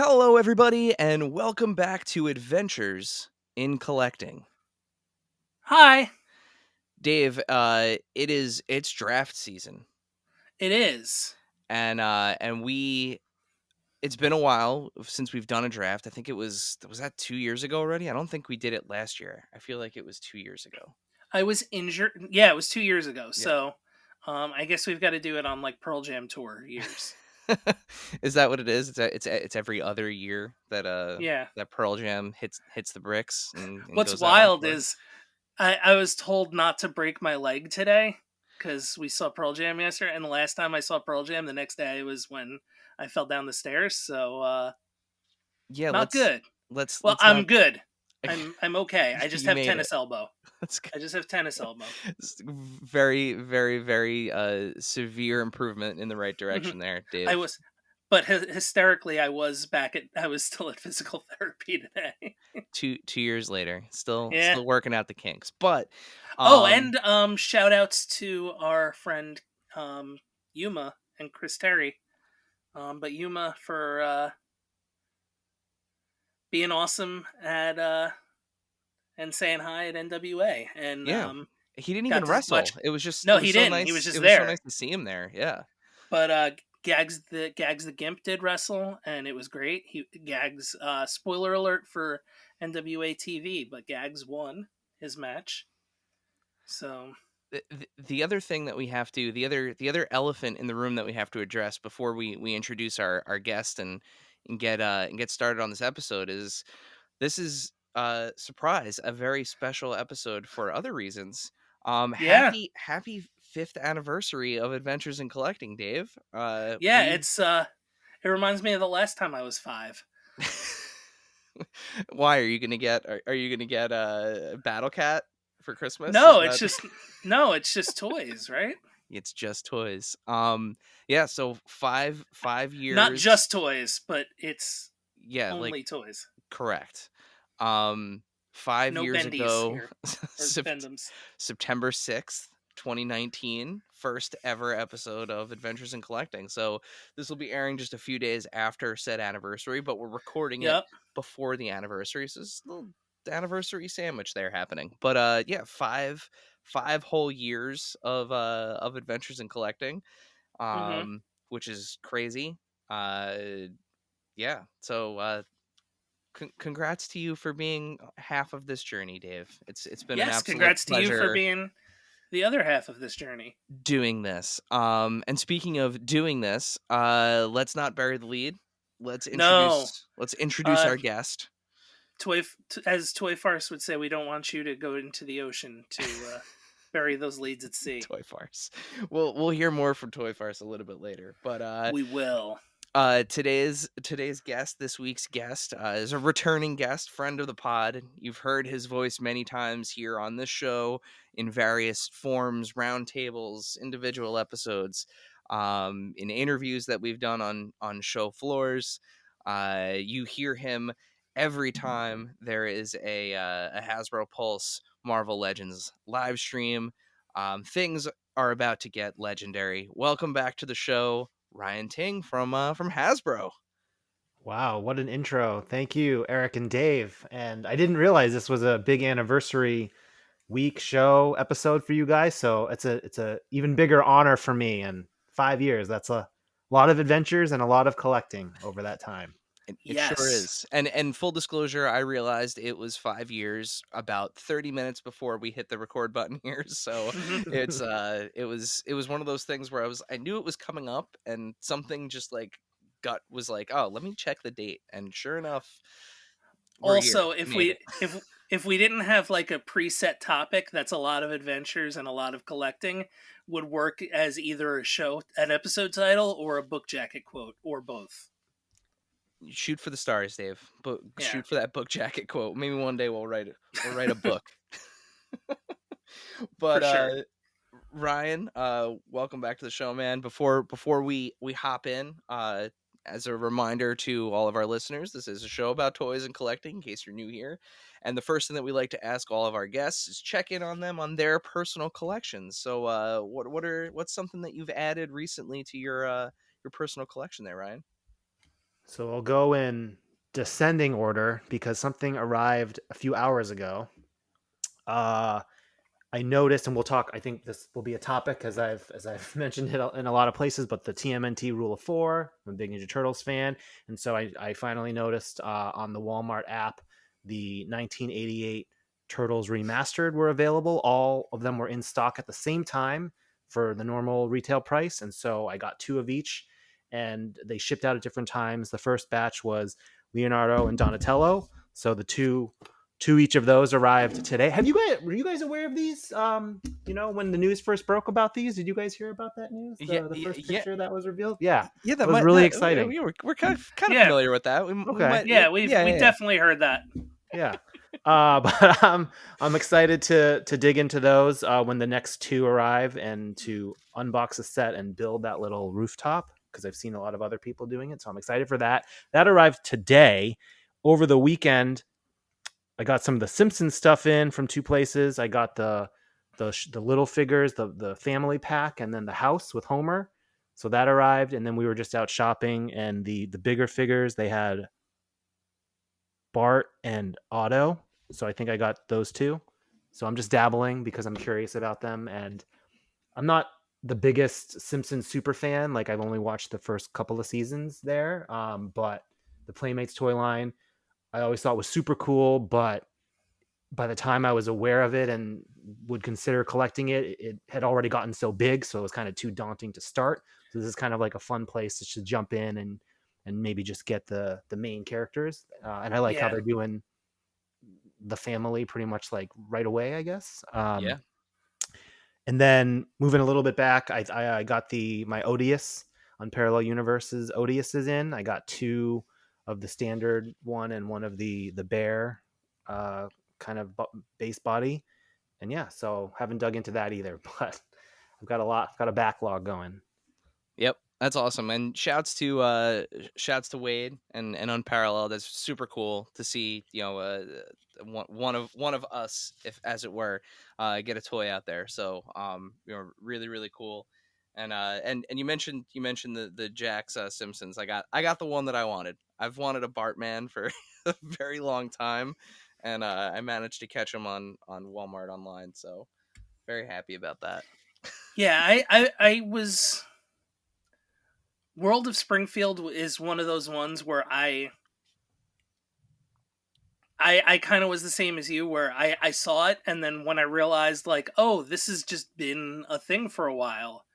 Hello, everybody, and welcome back to Adventures in Collecting. Hi. Dave, it's draft season, It is. and it's been a while since we've done a draft. I think was that 2 years ago already? I don't think we did it last year. I feel like it was 2 years ago. I was injured. Yeah, it was 2 years ago. Yeah. So, I guess we've got to do it on like Pearl Jam tour years. Is that what it is? It's every other year that Yeah. that Pearl Jam hits the bricks and What's goes out on wild tour. is I was told not to break my leg today because we saw Pearl Jam yesterday, and the last time I saw Pearl Jam, the next day was when I fell down the stairs. So, Yeah, not good. Well, let's I'm not. good. I'm okay. I just You have made it. tennis elbow. That's good. I just have tennis elbow. Very, very, very severe improvement in the right Mhm. direction there, I Dave. was, but hysterically, I was still at physical therapy today. 2 years later, still Yeah. still working out the kinks. But Oh, um and shout outs to our friend Yuma and Chris Terry. But Yuma for being awesome at and saying hi at NWA, and yeah, he didn't even got to watch. wrestle. It was just No, he didn't. He was it just was so nice there. to see him there. Yeah. But Gags the Gimp did wrestle, and it was great. Gags spoiler alert for NWA TV, but Gags won his match. So The other thing that we have to the other elephant in the room that we have to address before we introduce our guest and get started on this episode is this is surprise, a very special episode for other reasons. yeah, Happy fifth anniversary of Adventures in Collecting, Dave. yeah, We've it reminds me of the last time I was 5. Why are you gonna get a Battle Cat for Christmas? Is No, that it's just toys, right? it's just toys. Yeah, so five Not years. just toys, but it's Yeah, like only toys. correct. Um 5 No years bendies ago, here or Sept- bendums. September 6th, 2019, first ever episode of Adventures in Collecting. So this will be airing just a few days after said anniversary, but we're recording it Yep. before the anniversary. So this is a little anniversary sandwich there happening. But yeah, five whole years of Adventures in Collecting. Mm-hmm. Which is crazy. Uh yeah. So congrats to you for being half of this journey, Dave. It's been an Yes, absolute congrats to you for pleasure being the other half of this journey. doing this. And speaking of doing this, let's not bury the lead. No, Let's introduce uh, our guest. as Toy Farce would say, we don't want you to go into the ocean to bury those leads at sea. Toy Farce. We'll hear more from Toy Farce a little bit later. But We will. today's guest, this week's guest, is a returning guest, friend of the pod. You've heard his voice many times here on this show in various forms, roundtables, individual episodes, in interviews that we've done on show floors. You hear him every time there is a Hasbro Pulse Marvel Legends live stream. Things are about to get legendary. Welcome back to the show, Ryan Ting from Hasbro. Wow, what an intro. Thank you, Eric and Dave. And I didn't realize this was a big anniversary week show episode for you guys, so it's a even bigger honor for me. And 5 years, that's a lot of adventures and a lot of collecting over that time. It sure Yes. is. And full disclosure, I realized it was 5 years about 30 minutes before we hit the record button here. So Hmm. it was one of those things where I knew it was coming up and something just like gut was like, oh, let me check the date. And sure enough, we're here. Also, Made it. if we didn't have like a preset topic that's a lot of adventures and a lot of collecting, would work as either an episode title, or a book jacket quote, or both. Shoot for the stars, Dave. But Yeah, shoot for that book jacket quote. Maybe one day we'll write a book. for But sure. Ryan, welcome back to the show, man. Before we hop in, as a reminder to all of our listeners, this is a show about toys and collecting, in case you're new here. And the first thing that we like to ask all of our guests is check in on them on their personal collections. So, what's something that you've added recently to your personal collection there, Ryan? So I'll go in descending order because something arrived a few hours ago. Uh, I noticed, and we'll talk. I think this will be a topic as I've mentioned it in a lot of places. But the TMNT Rule of Four, I'm a big Ninja Turtles fan, and so I finally noticed on the Walmart app the 1988 Turtles Remastered were available. All of them were in stock at the same time for the normal retail price, and so I got two of each, and they shipped out at different times. The first batch was Leonardo and Donatello, so the two each of those arrived today. Were you guys aware of these? When the news first broke about these, did you guys hear about that news? Yeah, The yeah, first yeah, picture that was revealed? Yeah. yeah. That That was might really that exciting. we're kind of Yeah, familiar with that. We Okay. might, yeah, yeah, we yeah, yeah. definitely heard that. Yeah. But I'm excited to dig into those when the next two arrive and to unbox a set and build that little rooftop because I've seen a lot of other people doing it. So I'm excited for that. That arrived today. Over the weekend, I got some of the Simpsons stuff in from two places. I got the little figures, the family pack, and then the house with Homer. So that arrived, and then we were just out shopping, and the bigger figures they had Bart and Otto. So I think I got those two. So I'm just dabbling because I'm curious about them, and I'm not the biggest Simpsons super fan. Like I've only watched the first couple of seasons there, but the Playmates toy line I always thought was super cool, but by the time I was aware of it and would consider collecting it, it had already gotten so big, so it was kind of too daunting to start. So this is kind of like a fun place to jump in and maybe just get the main characters. And I like how Yeah, they're doing the family pretty much like right away, I guess. Yeah. And then moving a little bit back, I got my Odious on Parallel Universes. Odious is in. I got two of the standard one and one of the bear uh, kind of base body. And yeah, so haven't dug into that either, but I've got a backlog going. Yep, that's awesome. And shouts to Wade and Unparalleled. That's super cool to see. One of us, if as it were, get a toy out there. So really really cool. And you mentioned the Jax Simpsons. I got the one that I wanted. I've wanted a Bartman for a very long time, and I managed to catch him on Walmart online. So very happy about that. yeah. I was World of Springfield is one of those ones where I kind of was the same as you, where I saw it, and then when I realized, like, oh, this has just been a thing for a while,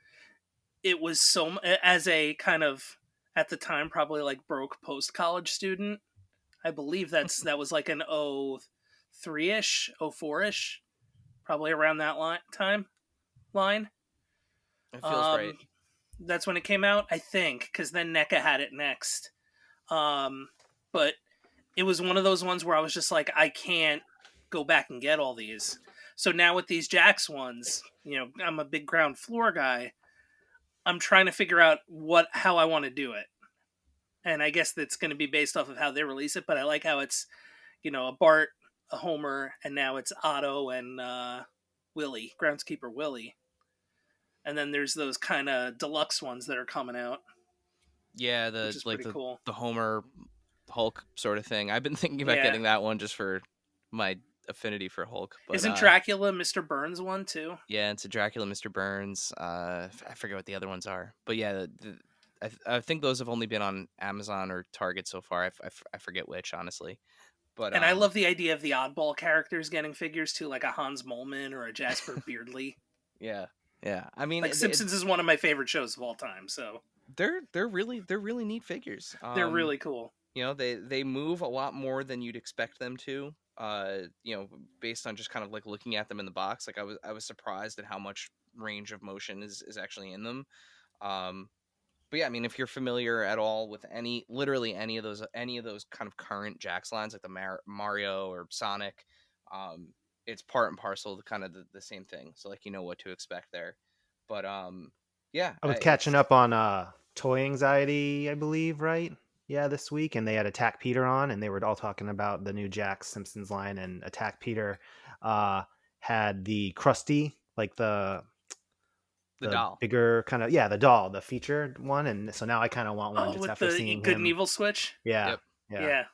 it was as a kind of, at the time, probably like broke post college student. I believe that was like an 03 ish, 04 ish, probably around that line. It feels right. Um, that's when it came out, I think, because then NECA had it next. But it was one of those ones where I was just like, I can't go back and get all these. So now with these Jax ones, I'm a big ground floor guy. I'm trying to figure out how I want to do it. And I guess that's going to be based off of how they release it, but I like how it's, a Bart, a Homer, and now it's Otto and Willie, groundskeeper Willie. And then there's those kind of deluxe ones that are coming out, Yeah, which the is like pretty cool. the Homer Hulk sort of thing. I've been thinking about Yeah. getting that one just for my affinity for Hulk, but Isn't Dracula Mr. Burns one too? yeah, it's a Dracula, Mr. Burns. I forget what the other ones are, but yeah, I think those have only been on Amazon or Target so far. I forget which, honestly, but And I love the idea of the oddball characters getting figures too, like a Hans Molman or a Jasper Beardley. yeah, yeah. I mean, Like Simpsons is one of my favorite shows of all time, so they're really neat figures. they're really cool. They move a lot more than you'd expect them to. Based on just kind of like looking at them in the box, like I was surprised at how much range of motion is actually in them. Um, but yeah, I mean, if you're familiar at all with literally any of those kind of current Jax lines, like the Mario or Sonic, it's part and parcel of kind of the same thing. So like what to expect there. But yeah, I was catching it's up on Toy Anxiety, I believe, right? Yeah, this week, and they had Attack Peter on, and they were all talking about the new Jax Simpsons line, and Attack Peter uh, had the Krusty, like The doll. bigger kind of, yeah, the doll, the featured one, and so now I kind of want one Oh, just with after the seeing good and him. evil switch. Yeah, Yep. yeah. Yeah.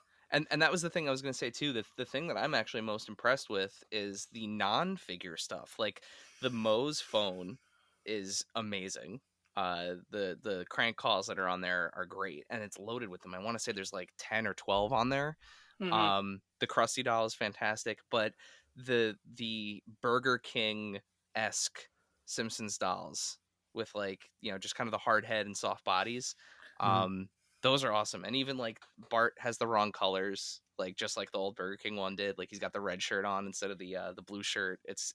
And that was the thing I was going to say too. The thing that I'm actually most impressed with is the non-figure stuff. Like the Moe's phone is amazing. The crank calls that are on there are great, and it's loaded with them. I want to say there's like 10 or 12 on there. Hmm. The Krusty doll is fantastic, but the Burger King esque Simpsons dolls with, like, just kind of the hard head and soft bodies. Mhm. Um, those are awesome. And even like Bart has the wrong colors, like just like the old Burger King one did. Like he's got the red shirt on instead of the blue shirt. It's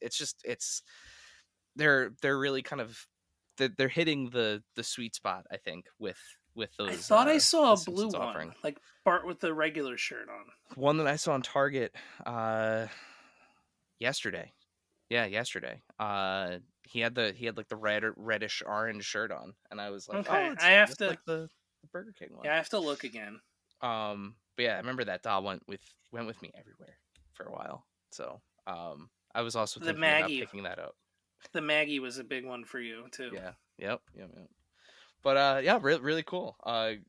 they're really kind of they're hitting the sweet spot, I think, with I those thought I saw the a blue Simpsons one, offering. like Bart with the regular shirt on. One that I saw on Target yesterday. Yeah, yesterday. He had like the reddish orange shirt on, and I was like, Okay, "Oh, I it's have just to. like the Burger King one." Yeah, I have to look again. But yeah, I remember that doll went with me everywhere for a while. So, I was also The thinking about Maggie, picking that up. the Maggie was a big one for you too. Yeah. Yep. Yep. Yep. But yeah, really really cool.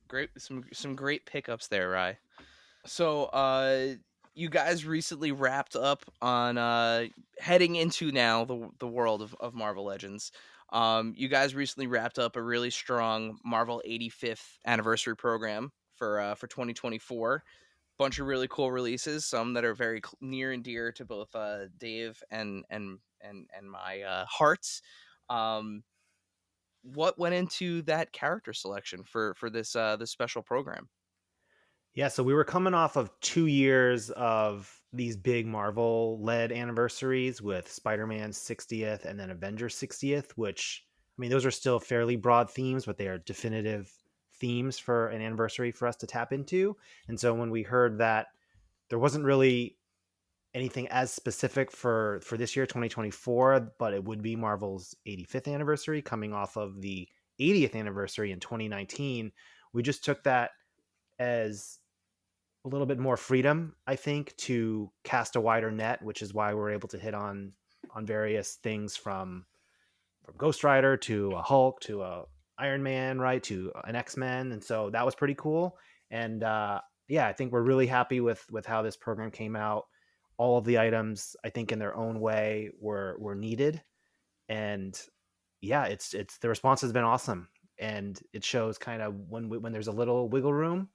Great, some great pickups there, Rye. So, you guys recently wrapped up on heading into now the world of Marvel Legends. You guys recently wrapped up a really strong Marvel 85th anniversary program for 2024. Bunch of really cool releases, some that are very near and dear to both Dave and my hearts. Um, what went into that character selection for this special program? Yeah, so we were coming off of 2 years of these big Marvel led anniversaries with Spider-Man's 60th and then Avengers 60th, which, I mean, those are still fairly broad themes, but they are definitive themes for an anniversary for us to tap into. And so when we heard that there wasn't really anything as specific for this year, 2024, but it would be Marvel's 85th anniversary coming off of the 80th anniversary in 2019, we just took that as a little bit more freedom, I think, to cast a wider net, which is why we're able to hit on various things from Ghost Rider to a Hulk to a Iron Man, right, to an X-Men, and so that was pretty cool. And yeah, I think we're really happy with how this program came out. All of the items, I think, in their own way, were needed, and yeah, it's the response has been awesome, and it shows kind of when there's a little wiggle room,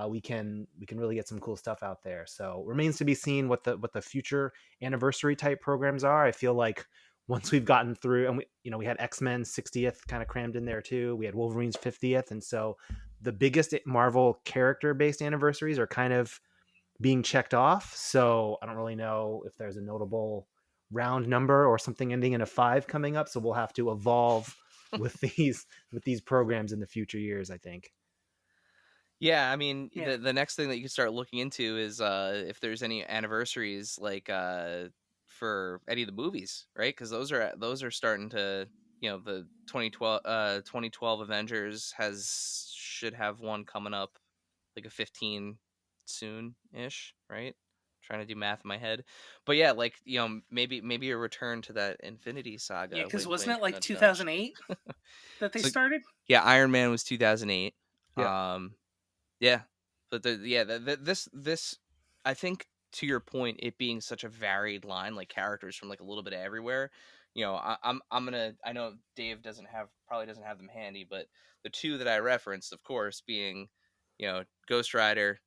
we can really get some cool stuff out there. So remains to be seen what the future anniversary type programs are. I feel like once we've gotten through, and we had X-Men 60th kind of crammed in there too. We had Wolverine's 50th, and so the biggest Marvel character based anniversaries are kind of being checked off. So I don't really know if there's a notable round number or something ending in a 5 coming up. So we'll have to evolve with these programs in the future years, I think. Yeah, I mean, Yeah, the next thing that you can start looking into is if there's any anniversaries like for any of the movies, right? Because those are starting to, the 2012 Avengers should have one coming up, like a 15 soon ish, right? Trying to do math in my head, but yeah, like, maybe a return to that Infinity yeah. Saga. Because Wink, wasn't wink, it like nudge, nudge. 2008 that they So started? yeah, Iron Man was 2008. Yeah. Yeah, but this I think, to your point, it being such a varied line, like characters from like a little bit of everywhere. I know Dave probably doesn't have them handy, but the two that I referenced, of course, being, Ghost Rider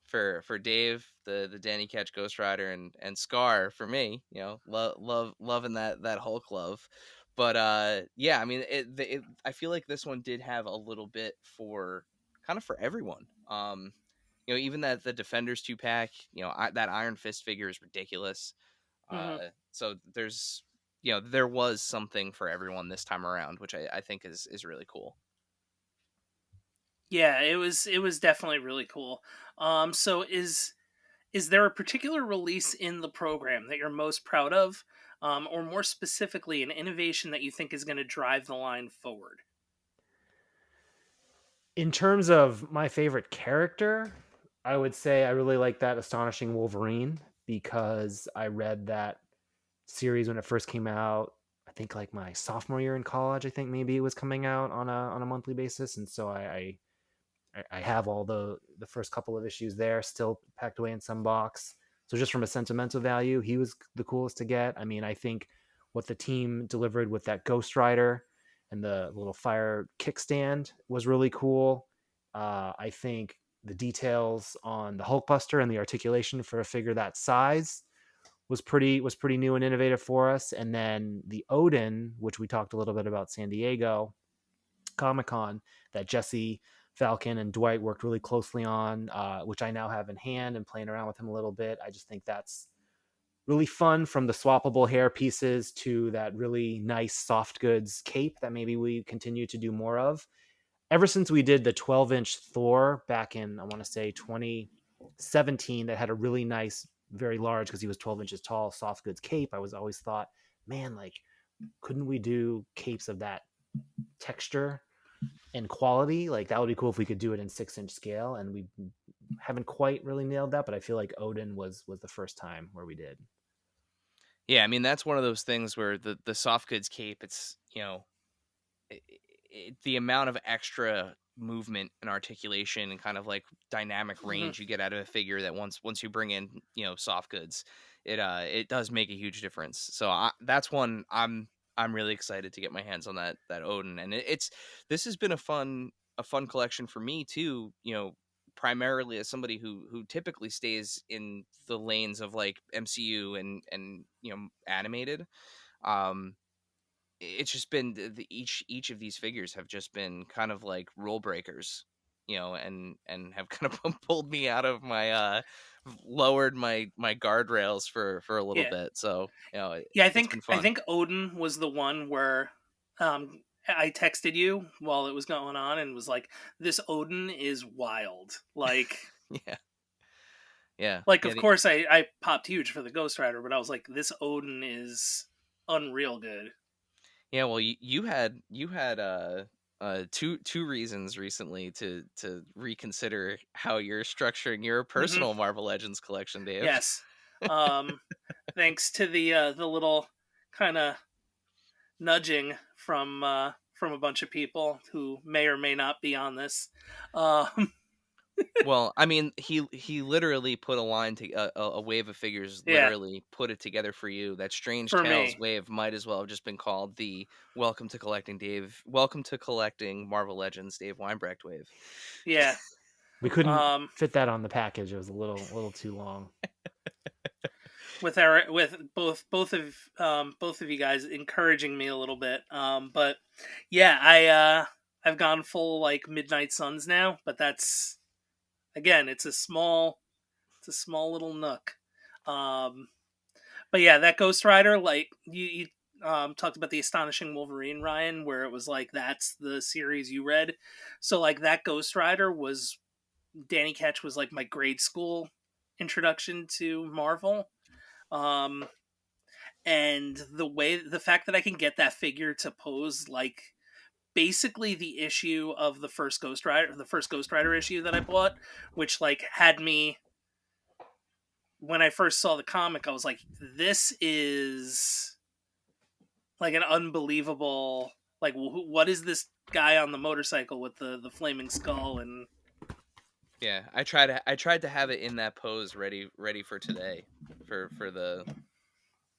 for Dave, the Danny Ketch Ghost Rider, and Scar for me. Loving that Hulk love. But yeah, I mean, I feel like this one did have a little bit for kind of for everyone. Even that the Defenders 2-pack, that Iron Fist figure is ridiculous. Hmm. So there was something for everyone this time around, which I think is really cool. Yeah, it was definitely really cool. So is there a particular release in the program that you're most proud of, or more specifically, an innovation that you think is going to drive the line forward? In terms of my favorite character, I would say I really like that Astonishing Wolverine because I read that series when it first came out. I think like my sophomore year in college. I think maybe it was coming out on a monthly basis, and so I have all the first couple of issues there still packed away in some box. So just from a sentimental value, he was the coolest to get. I mean, I think what the team delivered with that Ghost Rider and the little fire kickstand was really cool. I think the details on the Hulkbuster and the articulation for a figure that size was pretty new and innovative for us. And then the Odin, which we talked a little bit about San Diego Comic Con, that Jesse Falcon and Dwight worked really closely on, which I now have in hand and playing around with him a little bit. I just think that's really fun, from the swappable hair pieces to that really nice soft goods cape that maybe we continue to do more of. Ever since we did the 12-inch Thor back in, I want to say 2017, that had a really nice, very large, because he was 12 inches tall, soft goods cape, I was always thought, man, like, couldn't we do capes of that texture and quality? Like, that would be cool if we could do it in 6-inch scale, and we haven't quite really nailed that, but I feel like Odin was the first time where we did. Yeah, I mean that's one of those things where the soft goods cape, it's the amount of extra movement and articulation and kind of like dynamic Mhm. range you get out of a figure, that once you bring in soft goods, it does make a huge difference. So that's one I'm really excited to get my hands on, that Odin. And it's this has been a fun collection for me too, primarily as somebody who typically stays in the lanes of like MCU and animated. um it's just been each of these figures have just been kind of like rule breakers, and have kind of pulled me out of my lowered my guardrails for a little Yeah. bit. So Yeah, it's been I fun. think Odin was the one where I texted you while it was going on and was like, "This Odin is wild." Yeah, yeah, Like yeah. of course I popped huge for the Ghost Rider, but I was like, "This Odin is unreal good." Yeah, well, you had two reasons recently to reconsider how you're structuring your Mhm. personal Marvel Legends collection, Dave. Yes. Um Thanks to the little kind of nudging from a bunch of people who may or may not be on this. Um Well, I mean, he literally put a line to a wave of figures, yeah, literally put it together for you. That Strange for Tales me. wave might as well have just been called the Welcome to Collecting Marvel Legends Dave Weinbrecht wave. Yeah. We couldn't Um fit that on the package. It was a little too long. with both of you guys encouraging me a little bit. But yeah, I've gone full like Midnight Suns now, but that's again, it's a small little nook. Um but yeah, that Ghost Rider, like you talked about the Astonishing Wolverine, Ryan, where it was like that's the series you read. So like that Ghost Rider was Danny Ketch was like my grade school introduction to Marvel. Um and the fact that I can get that figure to pose like basically the issue of the first Ghost Rider issue that I bought, which like had me when I first saw the comic, I was like, this is like an unbelievable like what is this guy on the motorcycle with the flaming skull and Yeah, I tried to have it in that pose, ready for today, for the.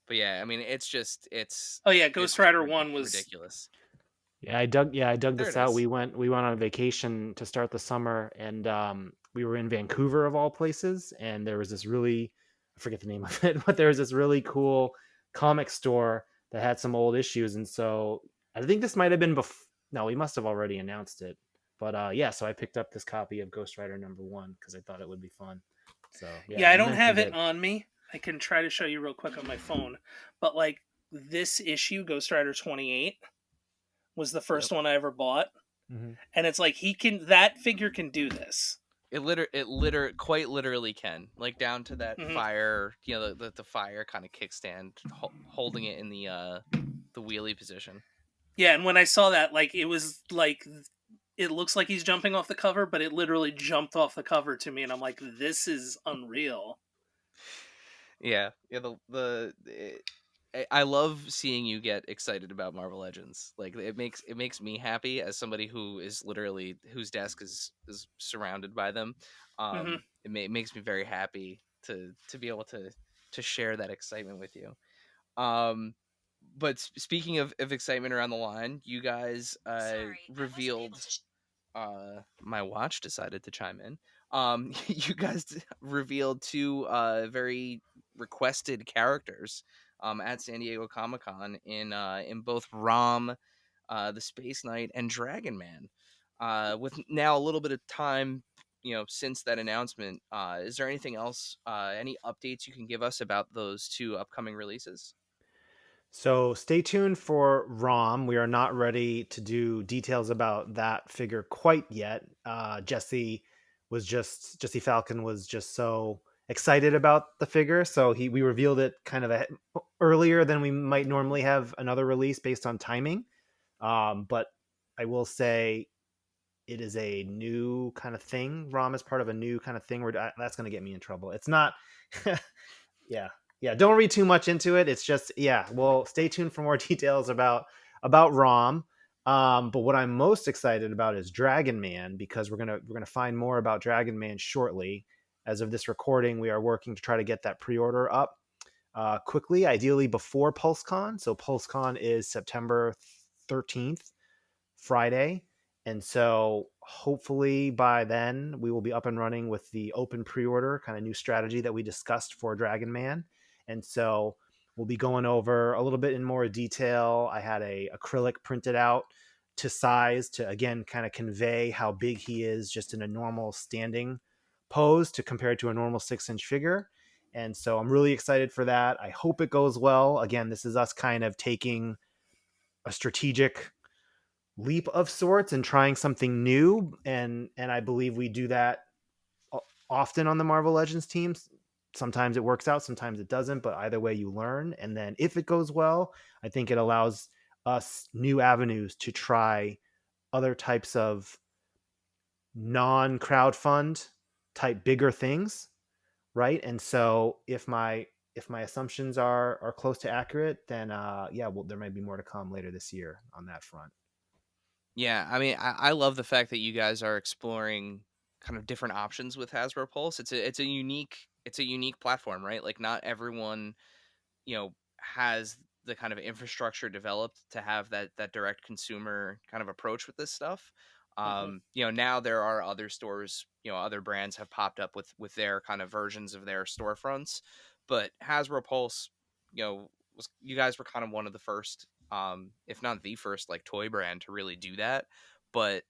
But yeah, I mean, it's just oh yeah, it's Ghost just Rider 1 was ridiculous. Yeah, I dug There it this out. is. We went on a vacation to start the summer, and we were in Vancouver of all places, and there was this really, I forget the name of it, but there was this really cool comic store that had some old issues, and so I think this might have been no, we must have already announced it. But yeah, so I picked up this copy of Ghost Rider #1 because I thought it would be fun. So yeah, yeah, I you don't have mentioned it it. on me. I can try to show you real quick on my phone. But like this issue, Ghost Rider 28, was the Yep. first one I ever bought. Hmm. And it's like that figure can do this. Quite literally can, like, down to that Hmm. fire, the fire kind of kickstand, holding it in the wheelie position. Yeah, and when I saw that, like it was like it looks like he's jumping off the cover, but it literally jumped off the cover to me, and I'm like, this is unreal. Yeah, yeah. I love seeing you get excited about Marvel Legends. Like it makes me happy as somebody who is literally whose desk is surrounded by them. Hmm. It makes me very happy to be able to share that excitement with you. Um, but speaking of excitement around the line, you guys revealed. My watch decided to chime in. You guys revealed two very requested characters at San Diego Comic Con in both Rom, the Space Knight, and Dragon Man. With now a little bit of time, since that announcement, is there anything else, any updates you can give us about those two upcoming releases? So stay tuned for ROM. We are not ready to do details about that figure quite yet. Jesse Falcon was just so excited about the figure, so we revealed it kind of earlier than we might normally have another release based on timing. But I will say it is a new kind of thing. ROM is part of a new kind of thing where that's going to get me in trouble. It's not. Yeah, yeah, don't read too much into it. It's just, yeah, well, stay tuned for more details about Rom. But what I'm most excited about is Dragon Man, because we're gonna find more about Dragon Man shortly. As of this recording, we are working to try to get that pre-order up quickly, ideally before PulseCon. So PulseCon is September 13th, Friday. And so hopefully by then we will be up and running with the open pre-order kind of new strategy that we discussed for Dragon Man. And so we'll be going over a little bit in more detail. I had a acrylic printed out to size to again kind of convey how big he is just in a normal standing pose to compare to a normal 6-inch figure. And so I'm really excited for that. I hope it goes well. Again, this is us kind of taking a strategic leap of sorts and trying something new, and I believe we do that often on the Marvel Legends teams. Sometimes it works out, sometimes it doesn't, but either way you learn, and then if it goes well, I think it allows us new avenues to try other types of non crowdfund type bigger things, right? And so if my assumptions are close to accurate, then yeah, well, there might be more to come later this year on that front. Yeah, I mean, I love the fact that you guys are exploring kind of different options with Hasbro Pulse. It's a unique platform, right? Like not everyone, has the kind of infrastructure developed to have that direct consumer kind of approach with this stuff. Hmm. Now there are other stores, other brands have popped up with their kind of versions of their storefronts, but Hasbro Pulse, you guys were kind of one of the first, if not the first, like toy brand to really do that. But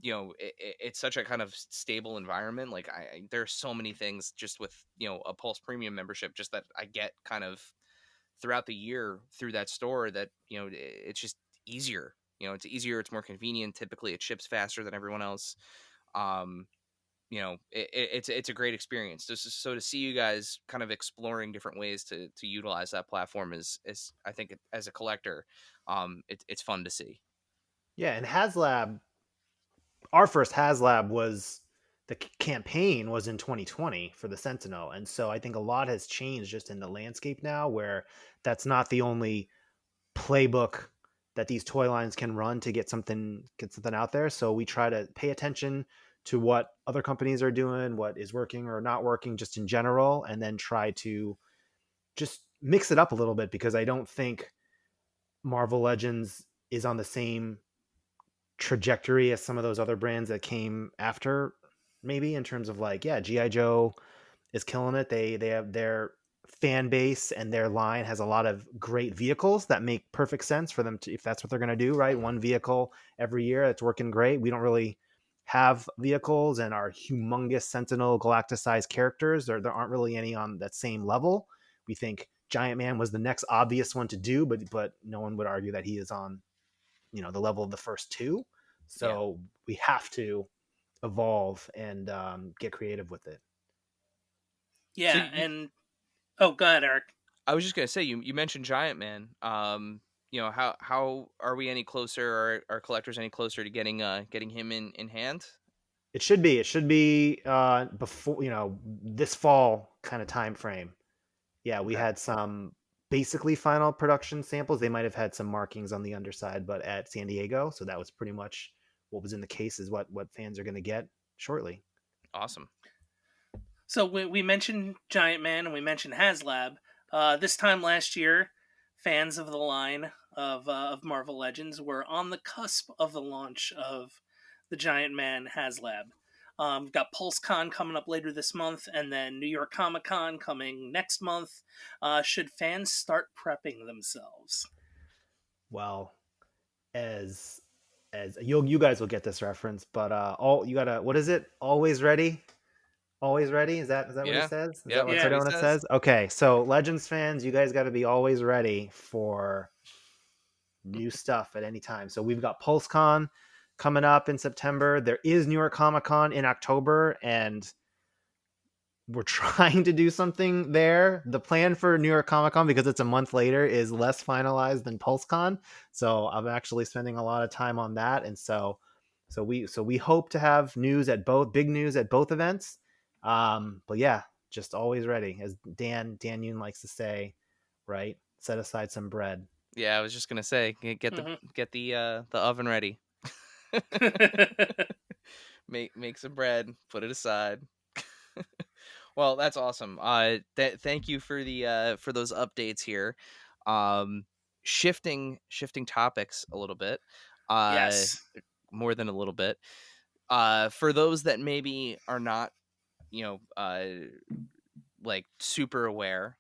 it's such a kind of stable environment. Like there's so many things just with a Pulse Premium membership, just that I get kind of throughout the year through that store that it's just easier. It's easier, it's more convenient, typically it ships faster than everyone else. um it's a great experience. So to see you guys kind of exploring different ways to utilize that platform is I think as a collector, it's fun to see. Yeah, and HasLab, our first HasLab was the campaign was in 2020 for the Sentinel, and so I think a lot has changed just in the landscape now, where that's not the only playbook that these toy lines can run to get something out there. So we try to pay attention to what other companies are doing, what is working or not working, just in general, and then try to just mix it up a little bit, because I don't think Marvel Legends is on the same trajectory as some of those other brands that came after, maybe in terms of like, yeah, GI Joe is killing it. They have their fan base, and their line has a lot of great vehicles that make perfect sense for them to, if that's what they're going to do, right? One vehicle every year, it's working great. We don't really have vehicles, and our humongous Sentinel Galactus sized characters, there aren't really any on that same level. We think Giant Man was the next obvious one to do, but no one would argue that he is on, the level of the first two. Yeah. So we have to evolve and get creative with it. So Yeah, and oh, go ahead, Eric. I was just gonna say, you mentioned Giant Man. How are we any closer? Are collectors any closer to getting him in hand? It should be before, this fall kind of time frame. Yeah, we Okay. had some. basically final production samples. They might have had some markings on the underside, but at San Diego, so that was pretty much what was in the case is what fans are going to get shortly. Awesome. So we mentioned Giant Man and we mentioned HasLab. This time last year, fans of the line of Marvel Legends were on the cusp of the launch of the Giant Man HasLab. Got Pulse Con coming up later this month, and then New York Comic Con coming next month. Should fans start prepping themselves? Well, as you guys will get this reference, but all you gotta, what is it? Always ready. Always ready. Is that what he Yeah. says? Is Yep. that That's Yeah. what he what it says. says? Okay, so Legends fans, you guys got to be always ready for new stuff at any time. So we've got PulseCon coming up in September. There is New York Comic Con in October, and we're trying to do something there. The plan for New York Comic Con, because it's a month later, is less finalized than PulseCon. So I'm actually spending a lot of time on that, and so we hope to have big news at both events. But yeah, just always ready, as Dan Yoon likes to say, right? Set aside some bread. Yeah, I was just gonna say, Mhm. get the oven ready. Make some bread, put it aside. Well, that's awesome. Thank you for the for those updates here. Um, shifting topics a little bit. Uh, Yes. more than a little bit. For those that maybe are not, you know, like super aware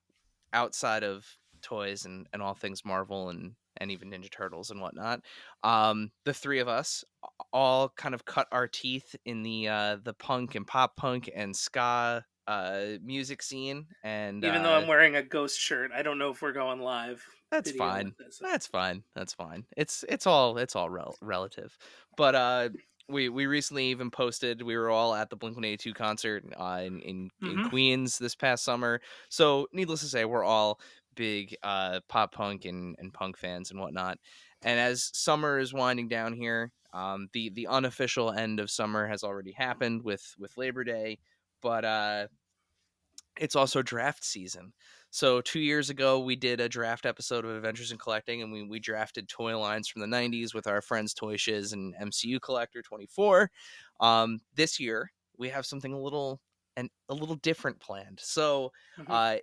outside of toys and all things Marvel and even Ninja Turtles and whatnot. The three of us all kind of cut our teeth in the punk and pop punk and ska music scene, and Even though I'm wearing a ghost shirt, I don't know if we're going live that's video with fine. this. That's fine. That's fine. It's all relative. But we recently even posted, we were all at the Blink-182 concert in Mm-hmm. Queens this past summer. So needless to say, we're all big pop punk and punk fans and whatnot. And as summer is winding down here, the unofficial end of summer has already happened with Labor Day, but it's also draft season. So 2 years ago, we did a draft episode of Adventures in Collecting, and we drafted toy lines from the '90s with our friends Toy Shiz and MCU Collector 24. This year, we have something a little different planned. So, Mm-hmm.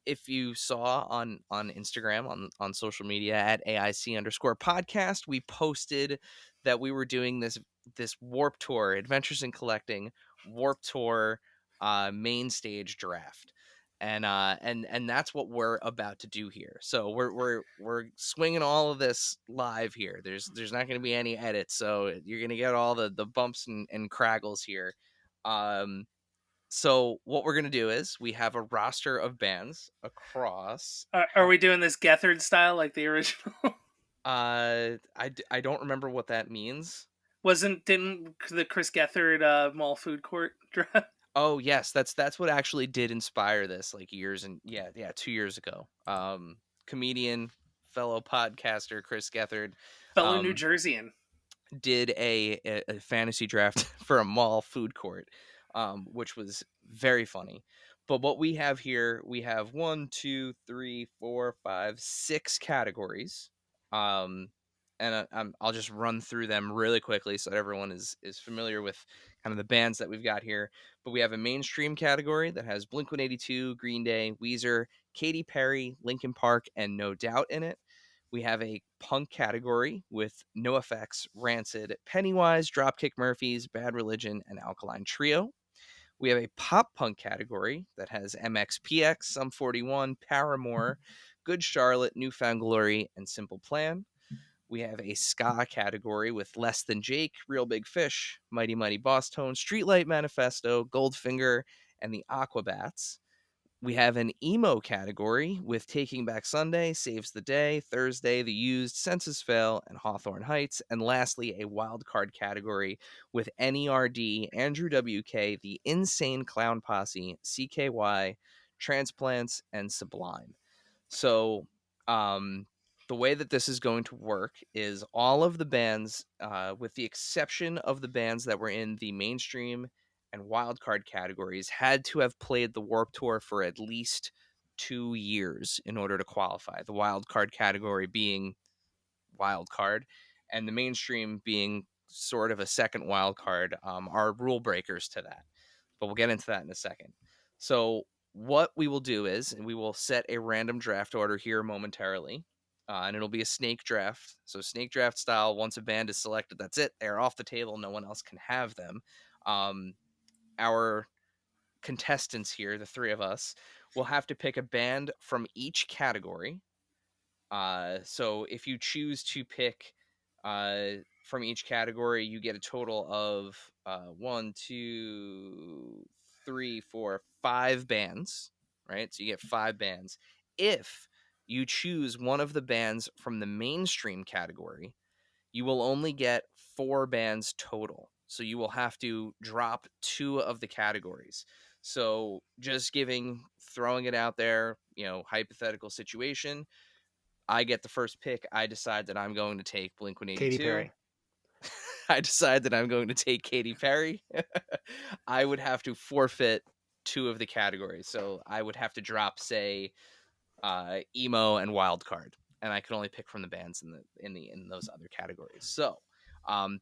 if you saw on Instagram on social media at AIC_podcast, we posted that we were doing this Warp Tour Adventures in Collecting Warp Tour main stage draft, and that's what we're about to do here. So we're swinging all of this live here. There's not going to be any edits, so you're going to get all the bumps and craggles here. um so what we're going to do is we have a roster of bands across Are we doing this Gethard style like the original? I don't remember what that means. Didn't the Chris Gethard mall food court draft? Oh yes, that's what actually did inspire this, like years and yeah, 2 years ago. Comedian, fellow podcaster Chris Gethard Fellow New um Jerseyan. did a fantasy draft for a mall food court, which was very funny. But what we have here, we have one, two, three, four, five, six categories. Um, and I'll just run through them really quickly so that everyone is familiar with kind of the bands that we've got here. But we have a mainstream category that has Blink-182, Green Day, Weezer, Katy Perry, Linkin Park, and No Doubt in it. We have a punk category with NoFX, Rancid, Pennywise, Dropkick Murphys, Bad Religion, and Alkaline Trio. We have a pop punk category that has MXPX, Sum 41, Paramore, Good Charlotte, Newfound Glory, and Simple Plan. We have a ska category with Less Than Jake, Real Big Fish, Mighty Mighty Boss Tone, Streetlight Manifesto, Goldfinger, and the Aquabats. We have an emo category with Taking Back Sunday, Saves the Day, Thursday, The Used, Census Fail, and Hawthorne Heights. And lastly, a wild card category with NERD, Andrew WK, The Insane Clown Posse, CKY, Transplants, and Sublime. So, the way that this is going to work is all of the bands, with the exception of the bands that were in the mainstream and wildcard categories, had to have played the Warp Tour for at least 2 years in order to qualify. The wild card category being wild card, and the mainstream being sort of a second wild card, are rule breakers to that. But we'll get into that in a second. So what we will do is we will set a random draft order here momentarily, and it'll be a snake draft. So snake draft style. Once a band is selected, that's it. They're off the table. No one else can have them. Our contestants here, the three of us, will have to pick a band from each category. So if you choose to pick from each category, you get a total of 1, 2, 3, 4, 5 bands, right? So you get 5 bands. If you choose one of the bands from the mainstream category, you will only get 4 bands total. So you will have to drop 2 of the categories. So just throwing it out there, hypothetical situation. I get the first pick. I decide that I'm going to take Blink Katy 182. Perry. I decide that I'm going to take Katy Perry. I would have to forfeit 2 of the categories. So I would have to drop, say, emo and wild card, and I could only pick from the bands in those other categories. So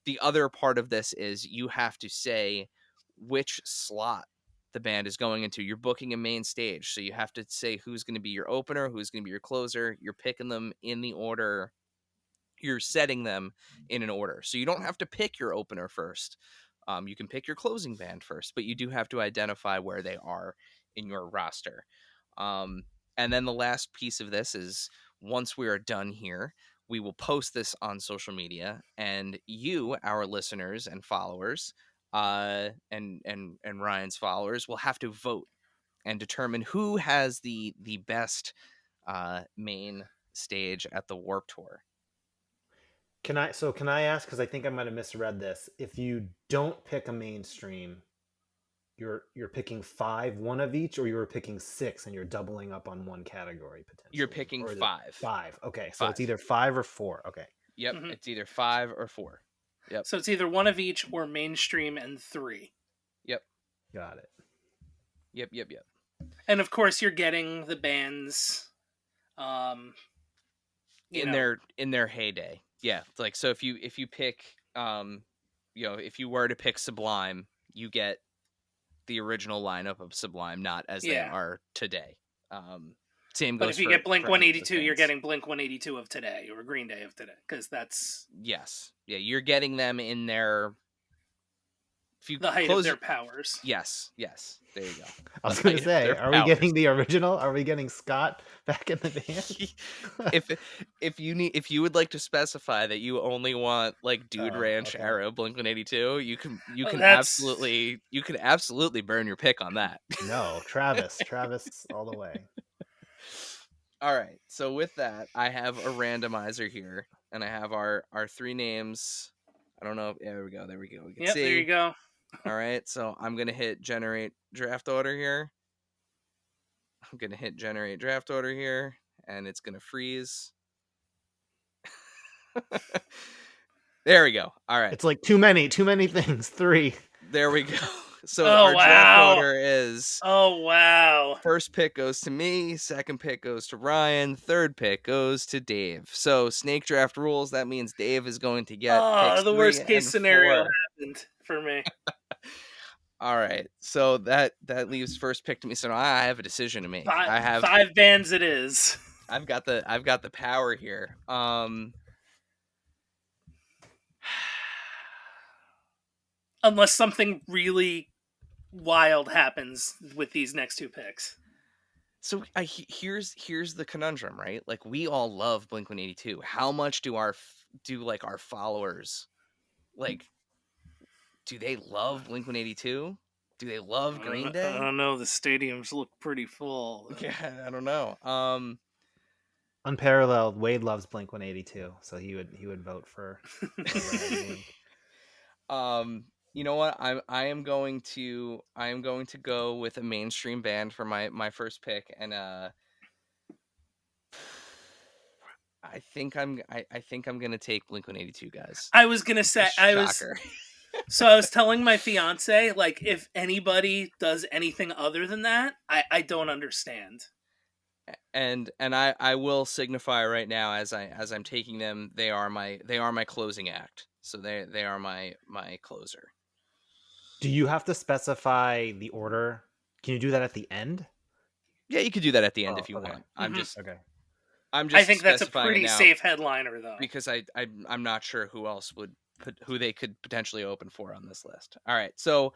the other part of this is you have to say which slot the band is going into. You're booking a main stage, so you have to say who's going to be your opener, who's going to be your closer. You're picking them in the order. You're setting them in an order, so you don't have to pick your opener first. You can pick your closing band first, but you do have to identify where they are in your roster. And then the last piece of this is, once we are done here, we will post this on social media, and you, our listeners and followers, and Ryan's followers, will have to vote and determine who has the best main stage at the Warp Tour. Can I ask, because I think I might have misread this, if you don't pick a mainstream, you're picking 5, one of each, or you're picking 6 and you're doubling up on one category potentially? You're picking or 5. 5. Okay, so 5. it's either 5 or 4. Okay. Yep, Mhm. It's either 5 or 4. Yep. So it's either one of each or mainstream and 3. Yep. Got it. Yep. And of course, you're getting the bands, in their heyday. Yeah, it's like, so if you pick, if you were to pick Sublime, you get the original lineup of Sublime, not as they are today. Same But goes if you for get Blink for any of those 182, you're bands. getting Blink 182 of today or Green Day of today, because that's Yes, yeah, you're getting them in their. If you the height close of their powers. Yes, there you go. I was going to say, are we getting the original? Are we getting Scott back in the band? if you would like to specify that you only want like Dude Ranch okay. era Blink-182, you can That's- absolutely burn your pick on that. No, Travis all the way. All right. So with that, I have a randomizer here, and I have our 3 names. I don't know. There we go. We can see. There you go. All right. So I'm gonna hit generate draft order here. And it's gonna freeze. There we go. All right. It's like too many things. 3. There we go. So our draft order is, first pick goes to me, second pick goes to Ryan, third pick goes to Dave. So snake draft rules, that means Dave is going to get picks the 3 worst case and scenario 4. happened for me. All right. So that leaves first pick to me. So now I have a decision to make. I have 5 bands it is. I've got the power here. Unless something really wild happens with these next 2 picks. So here's the conundrum, right? Like, we all love Blink-182. How much do our followers, like, do they love Blink-182? Do they love Green Day? I don't know. The stadiums look pretty full. Yeah, I don't know. Unparalleled. Wade loves Blink 182, so he would vote for. You know what? I am going to go with a mainstream band for my first pick, and I think I'm gonna take Blink-182, guys. I was gonna say So I was telling my fiance, like, if anybody does anything other than that, I don't understand. and I will signify right now as I'm taking them, they are my closing act. So they are my closer. Do you have to specify the order? Can you do that at the end? Yeah, you could do that at the end Oh, if you okay. want. Hmm. Okay. I'm I just think that's a specifying it pretty now safe headliner, though. because I'm not sure who else would who they could potentially open for on this list. All right. So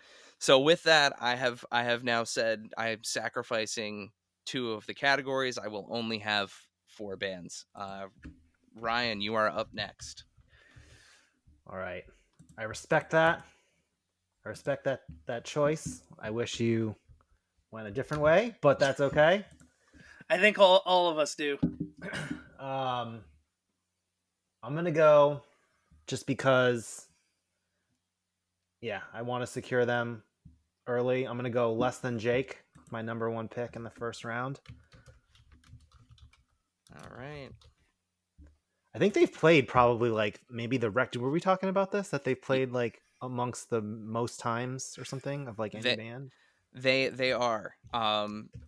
with that, I have now said I'm sacrificing two of the categories. I will only have four bands. Ryan, you are up next. All right. I respect that. I respect that choice. I wish you went a different way, but that's okay. I think all of us do. um, I'm gonna go just because. Yeah, I want to secure them early. I'm gonna go less than Jake, my number one pick in the first round. All right. I think they've played probably like maybe the rec. Were we talking about this? That they've Y- played like amongst the most times or something of like any They band. they are.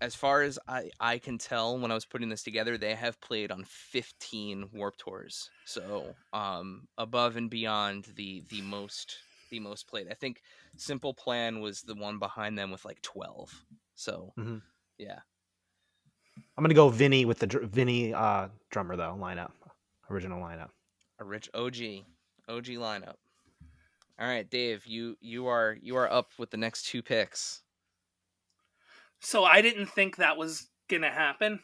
As far as I can tell when I was putting this together, they have played on 15 Warp Tours. So, above and beyond the most played. I think Simple Plan was the one behind them with like 12. So, Hmm. yeah. I'm gonna go Vinny with the Vinny drummer though lineup, original lineup. A rich OG lineup. All right, Dave, you are up with the next two picks. So I didn't think that was gonna happen.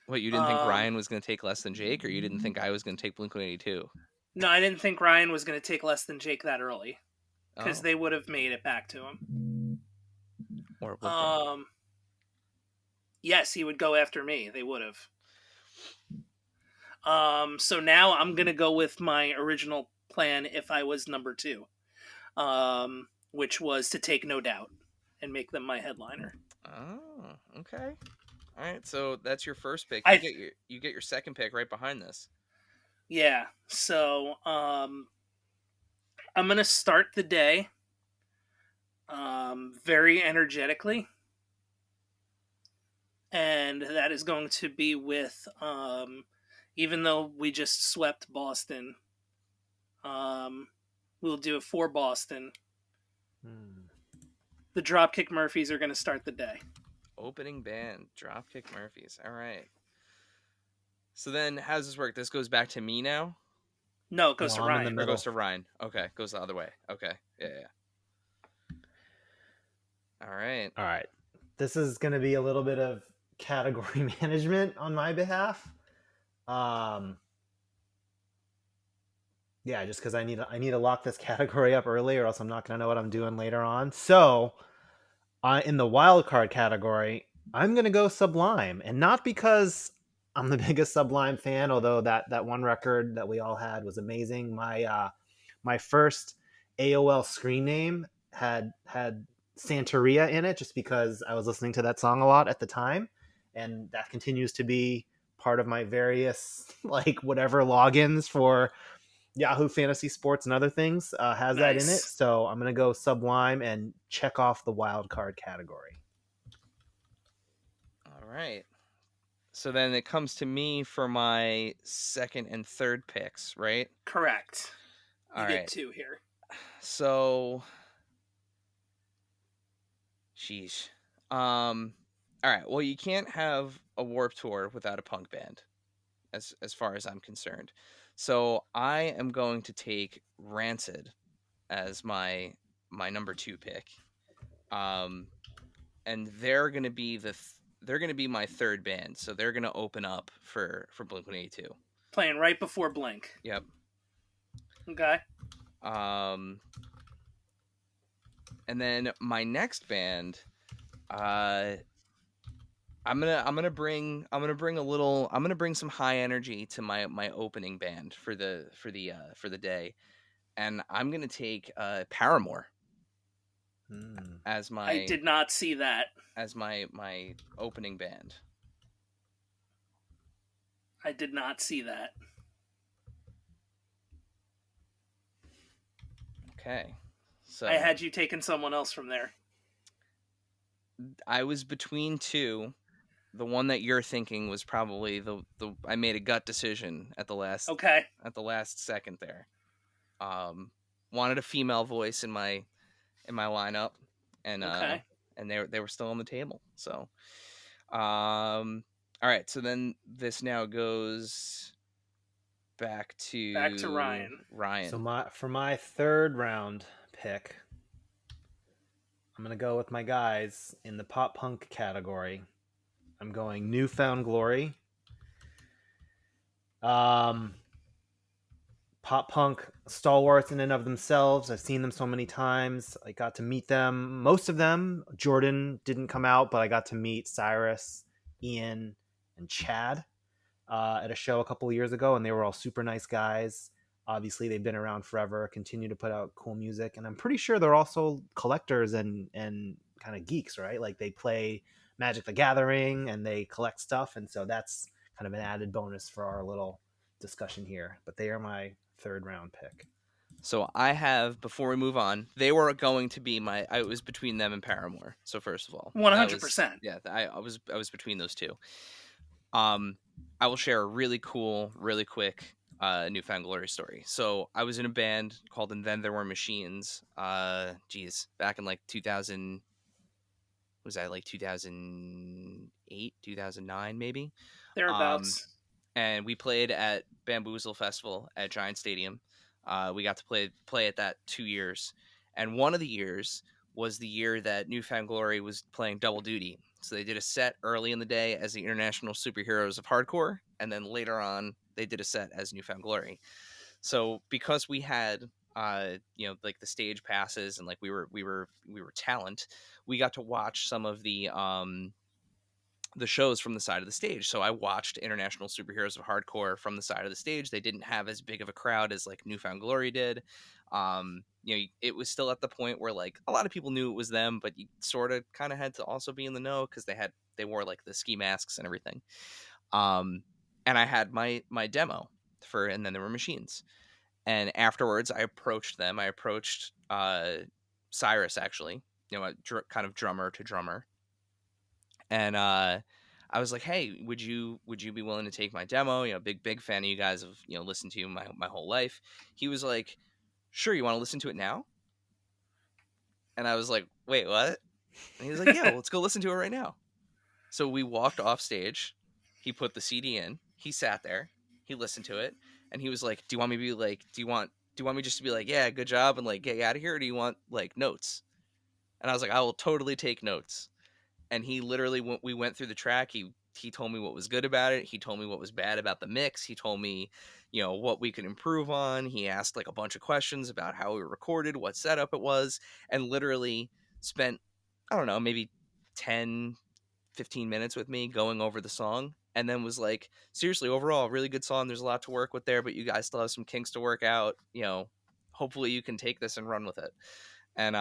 What, you didn't think Um, Ryan was going to take less than Jake, or you didn't think I was going to take Blink-182? no, I didn't think Ryan was gonna take less than Jake that early because Oh, they would have made it back to him. or would they? Um, yes, he would go after me. They would have. So now I'm gonna go with my original plan if I was number two, which was to take No Doubt and make them my headliner. Oh, okay. All right, so that's your first pick. I You get your second pick right behind this. Yeah. So I'm gonna start the day very energetically, and that is going to be with even though we just swept Boston, um, we'll do it for Boston. Hmm. The Dropkick Murphys are going to start the day. Opening band, Dropkick Murphys. All right. So then, how does this work? This goes back to me now, No, it No, goes to I'm in the Ryan. or goes middle. to Ryan? Okay, goes the other way. Okay, yeah, yeah. All right. All right. This is gonna be a little bit of category management on my behalf. Um, yeah, just because I need to lock this category up early, or else I'm not gonna know what I'm doing later on. So, in the wild card category, I'm gonna go Sublime, and not because I'm the biggest Sublime fan, although that one record that we all had was amazing. My first AOL screen name had Santeria in it, just because I was listening to that song a lot at the time, and that continues to be part of my various like whatever logins for Yahoo Fantasy Sports and other things has that in it. Nice. So I'm gonna go Sublime and check off the wild card category. All right. So then it comes to me for my second and third picks, right? Correct. All You get right. two here. So, sheesh. All right. Well, you can't have a Warp Tour without a punk band, as far as I'm concerned. So I am going to take Rancid as my number two pick. Um, and they're gonna be my third band. So they're gonna open up for Blink-182. Playing right before Blink. Yep. Okay. Um, and then my next band, uh, I'm gonna bring some high energy to my opening band for the day, and I'm gonna take Paramore Hmm. as I did not see that. my opening band. I did not see that. Okay, I so had you taking someone else from there. I was between two, the one that you're thinking was probably the I made a gut decision Okay. at the last second there. Wanted a female voice in my lineup, Okay. and they were still on the table. So, all right. So then this now goes back Back to to Ryan. Ryan. For my third round pick, I'm gonna go with my guys in the pop punk category. I'm going Newfound Glory. Um, Pop punk stalwarts in and of themselves. I've seen them so many times. I got to meet them. Most of them, Jordan didn't come out, but I got to meet Cyrus, Ian, and Chad at a show a couple of years ago, and they were all super nice guys. Obviously, they've been around forever, continue to put out cool music, and I'm pretty sure they're also collectors and kind of geeks, right? Like they play Magic the Gathering and they collect stuff, and so that's kind of an added bonus for our little discussion here. But they are my third round pick. So I have, before we move on, they were going to be I was between them and Paramore. So first of all, that was 100%. yeah, I was between those two. I will share a really cool, really quick Newfound Glory story. So I was in a band called And Then There Were Machines. Back in like 2000, was that like 2008, 2009 maybe? Um, Thereabouts. and we played at Bamboozle Festival at Giant Stadium. We got to play at that 2 years, and one of the years was the year that Newfound Glory was playing double duty. So they did a set early in the day as the International Superheroes of Hardcore, and then later on they did a set as Newfound Glory. So because we had like the stage passes and like we were talent, we got to watch some of the shows from the side of the stage. So I watched International Superheroes of Hardcore from the side of the stage. They didn't have as big of a crowd as like Newfound Glory did. It was still at the point where like a lot of people knew it was them, but you sort of kind of had to also be in the know because they wore like the ski masks and everything. Um, and I had my demo for, and then there were machines. And afterwards, I approached them. I approached Cyrus actually, kind of drummer to drummer, and I was like, "Hey, would you be willing to take my demo? Big fan of you guys. Have listened to you my whole life." He was like, "Sure, you want to listen to it now?" And I was like, "Wait, what?" And he was like, "Yeah, well, let's go listen to it right now." So we walked off stage. He put the CD in. He sat there. He listened to it, and he was like, "Do you want me to be like? Do you want me just to be like, yeah, good job, and like get you out of here, or do you want like notes?" And I was like, "I will totally take notes." And he literally we went through the track. He told me what was good about it. He told me what was bad about the mix. He told me, what we could improve on. He asked like a bunch of questions about how we recorded, what setup it was, and literally spent, I don't know, maybe 10, 15 minutes with me going over the song, and then was like, seriously, overall really good song. There's a lot to work with there, but you guys still have some kinks to work out. Hopefully you can take this and run with it. And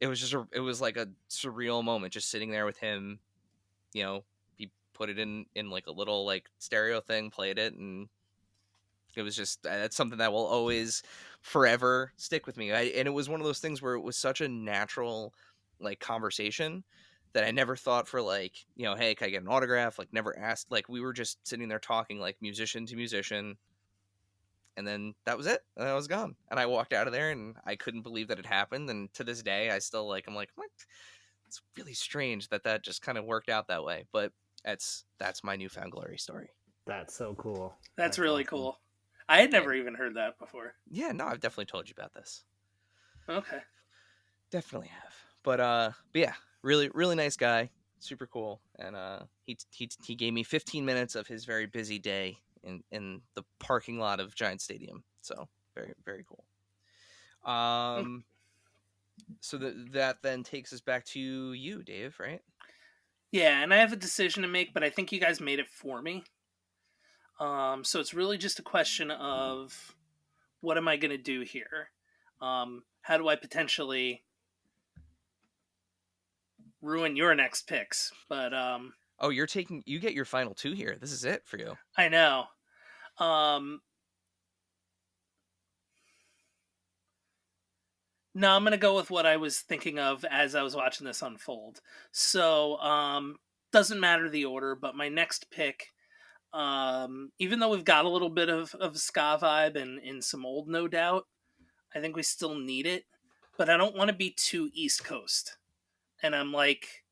it was like a surreal moment just sitting there with him. He put it in like a little like stereo thing, played it, and it was just that's something that will always forever stick with me. And it was one of those things where it was such a natural like conversation that I never thought for like, hey, can I get an autograph? Like never asked. Like we were just sitting there talking like musician to musician, and then that was it, and I was gone, and I walked out of there, and I couldn't believe that it happened. And to this day I still like, I'm like, what? It's really strange that just kind of worked out that way. But that's my Newfound Glory story. That's so cool. That's That's really awesome. cool. I had Yeah, never even heard that before. yeah, no, I've definitely told you about this. Okay. Definitely have. But yeah, really really nice guy, super cool. And he gave me 15 minutes of his very busy day in the parking lot of Giant Stadium. So very very cool. um so that then takes us back to you, Dave, right? Yeah, and I have a decision to make, but I think you guys made it for me. So it's really just a question of what am I going to do here? How do I potentially ruin your next picks? But Oh, you get your final two here. This is it for you. I know. Um, no, I'm going to go with what I was thinking of as I was watching this unfold. So doesn't matter the order, but my next pick, even though we've got a little bit of ska vibe and in some old No Doubt, I think we still need it. But I don't want to be too East Coast, and I'm like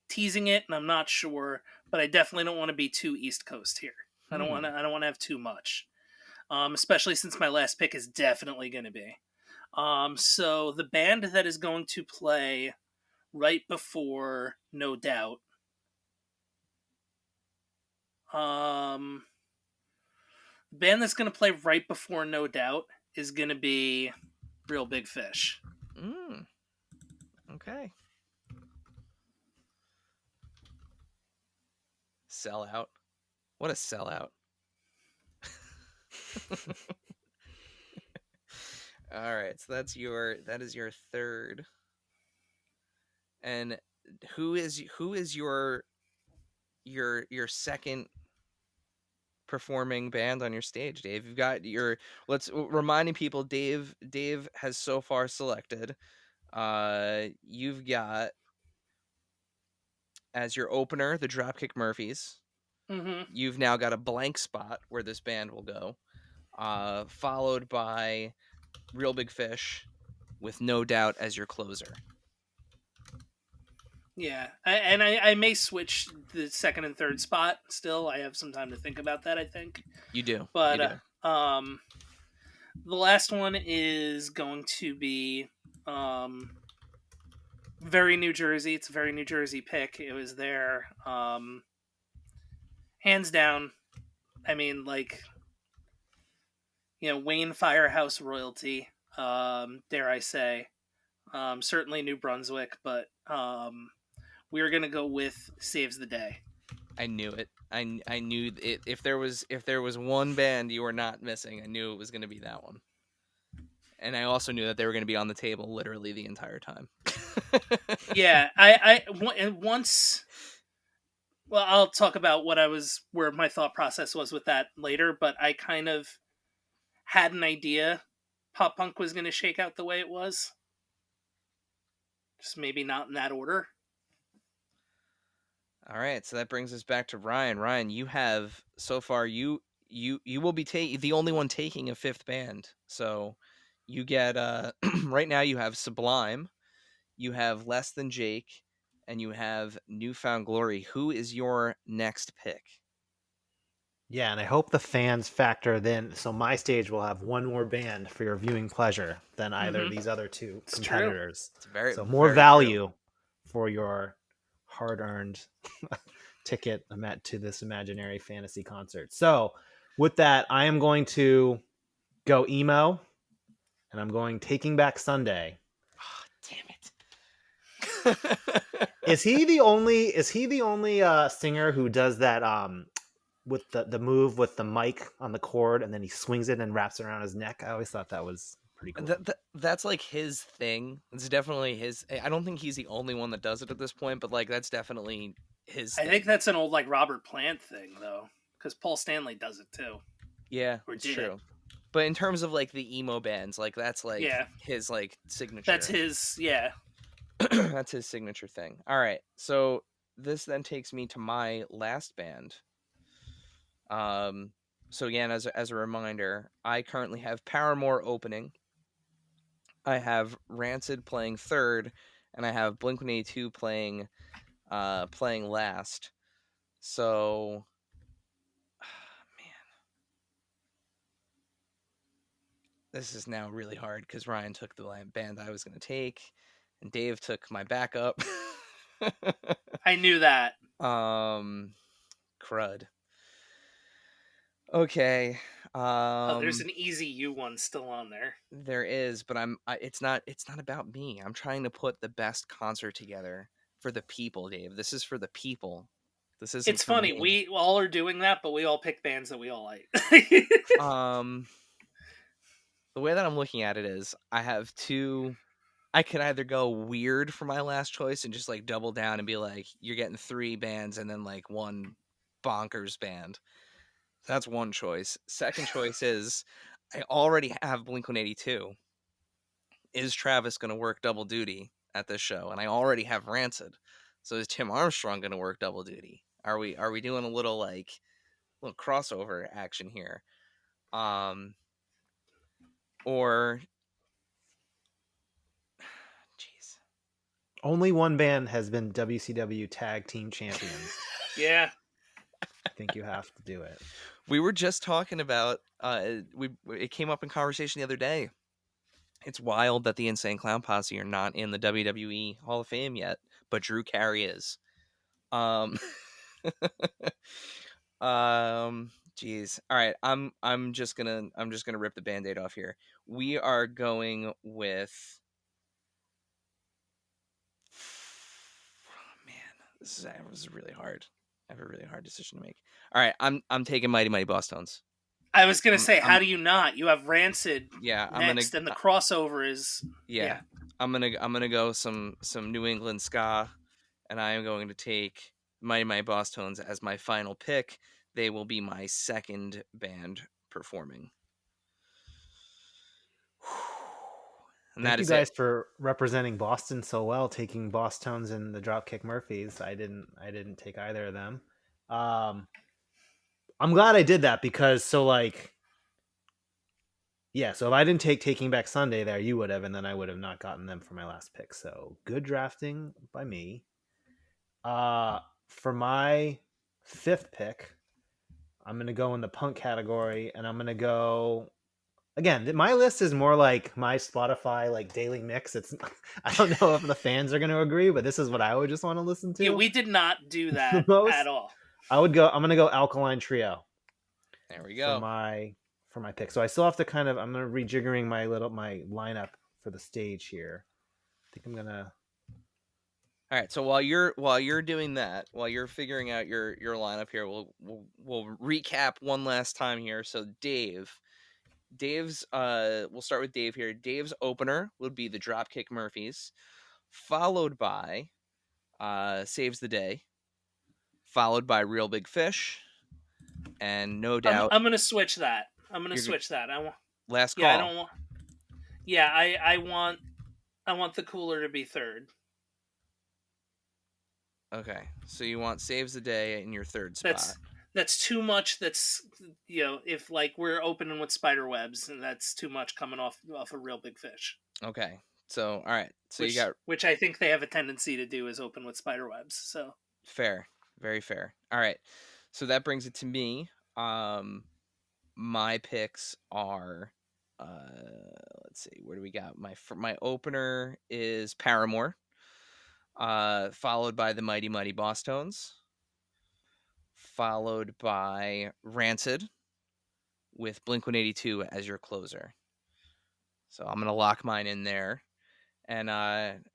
teasing it, and I'm not sure, but I definitely don't want to be too East Coast here. I don't want to. I don't want to have too much, especially since my last pick is definitely going to be. So the band that is going to play right before No Doubt, um, the band that's going to play right before No Doubt is going to be Real Big Fish. Okay. Sellout. What a sellout. All right, so that is your third. And who is your second performing band on your stage, Dave? You've got your let's reminding people Dave has so far selected. You've got as your opener the Dropkick Murphys. Mm-hmm. You've now got a blank spot where this band will go. Followed by Real Big Fish with No Doubt as your closer. Yeah, I may switch the second and third spot. Still, I have some time to think about that. I think You do. but You do. the last one is going to be very New Jersey. It's a very New Jersey pick. It was there, hands down. I mean, like, Wayne Firehouse royalty. Dare I say, certainly New Brunswick, but we're gonna go with Saves the Day. I knew it. I knew it. If there was one band you were not missing, I knew it was going to be that one. And I also knew that they were going to be on the table literally the entire time. Yeah, once. Well, I'll talk about where my thought process was with that later, but I kind of had an idea pop punk was going to shake out the way it was. Just maybe not in that order. All right, so that brings us back to Ryan. Ryan, you have so far you will be the only one taking a fifth band. So you get right now you have Sublime, you have Less Than Jake, and you have Newfound Glory. Who is your next pick? Yeah, and I hope the fans factor then. So my stage will have one more band for your viewing pleasure than either of these other two It's competitors. It's very so more very value true. for your hard-earned ticket to this imaginary fantasy concert. So with that, I am going to go emo, and I'm going Taking Back Sunday. Oh, damn it. Is he the only singer who does that with the move with the mic on the cord and then he swings it and wraps it around his neck? I always thought that was pretty cool. That's like his thing. It's definitely his. I don't think he's the only one that does it at this point, but like that's definitely his. I thing. think that's an old like Robert Plant thing though, because Paul Stanley does it too. Yeah, Or it's did true. it. But in terms of like the emo bands, like that's like Yeah. his like signature. That's his. Yeah. That's his signature thing. All right, so this then takes me to my last band. So again, as a reminder, I currently have Paramore opening. I have Rancid playing third, and I have Blink-182 playing last. So, man, this is now really hard because Ryan took the band I was going to take, and Dave took my backup. I knew that. Crud. Okay. There's an easy U one still on there. There is, but it's not about me. I'm trying to put the best concert together for the people, Dave. This is for the people. This isn't It's for funny. me. We all are doing that, but we all pick bands that we all like. The way that I'm looking at it is I have two. I could either go weird for my last choice and just like double down and be like, you're getting three bands and then like one bonkers band. That's one choice. Second choice is I already have Blink-182. Is Travis going to work double duty at this show? And I already have Rancid. So is Tim Armstrong going to work double duty? Are we doing a little crossover action here? Or jeez. Only one band has been WCW Tag Team Champions. Yeah. I think you have to do it. We were just talking about it came up in conversation the other day. It's wild that the Insane Clown Posse are not in the WWE Hall of Fame yet, but Drew Carey is. Geez. All right, I'm just gonna rip the Band-Aid off here. We are going with man, this is really hard. I have a really hard decision to make. All right, I'm taking Mighty Mighty Boss Tones. I was gonna say, I'm how do you not? You have Rancid yeah, next, and the crossover is yeah. I'm gonna go some New England ska, and I am going to take Mighty Mighty Boss Tones as my final pick. They will be my second band performing. And Thank that you is it. guys for representing Boston so well, taking Boss Tones and the Dropkick Murphys. I didn't take either of them. I'm glad I did that because so if I didn't take Taking Back Sunday there, you would have, and then I would have not gotten them for my last pick. So good drafting by me. For my fifth pick, I'm gonna go in the punk category, and I'm gonna go again. My list is more like my Spotify daily mix. It's I don't know if the fans are gonna agree, but this is what I would just want to listen to. Yeah, we did not do the that most. at all. I'm gonna go Alkaline Trio. There we go. For my pick. So I still have to I'm gonna rejiggering my lineup for the stage here. I think I'm gonna. All right. So while you're doing that, while you're figuring out your lineup here, we'll recap one last time here. So Dave's we'll start with Dave here. Dave's opener would be the Dropkick Murphys, followed by Saves the Day, followed by Real Big Fish, and no doubt I'm gonna switch that. I want. Last Yeah, I Call. don't want. Yeah, I want the Cooler to be third. Okay, so you want Saves the Day in your third spot. That's too much. That's if we're opening with spider webs, and that's too much coming off a Real Big Fish. Okay, so all right, so which, you got which I think they have a tendency to do is open with spider webs. So fair, very fair. All right, so that brings it to me. My picks are, let's see, where do we got my opener is Paramore, followed by the Mighty Mighty Boss Tones, followed by Rancid, with Blink-182 as your closer. So I'm gonna lock mine in there. And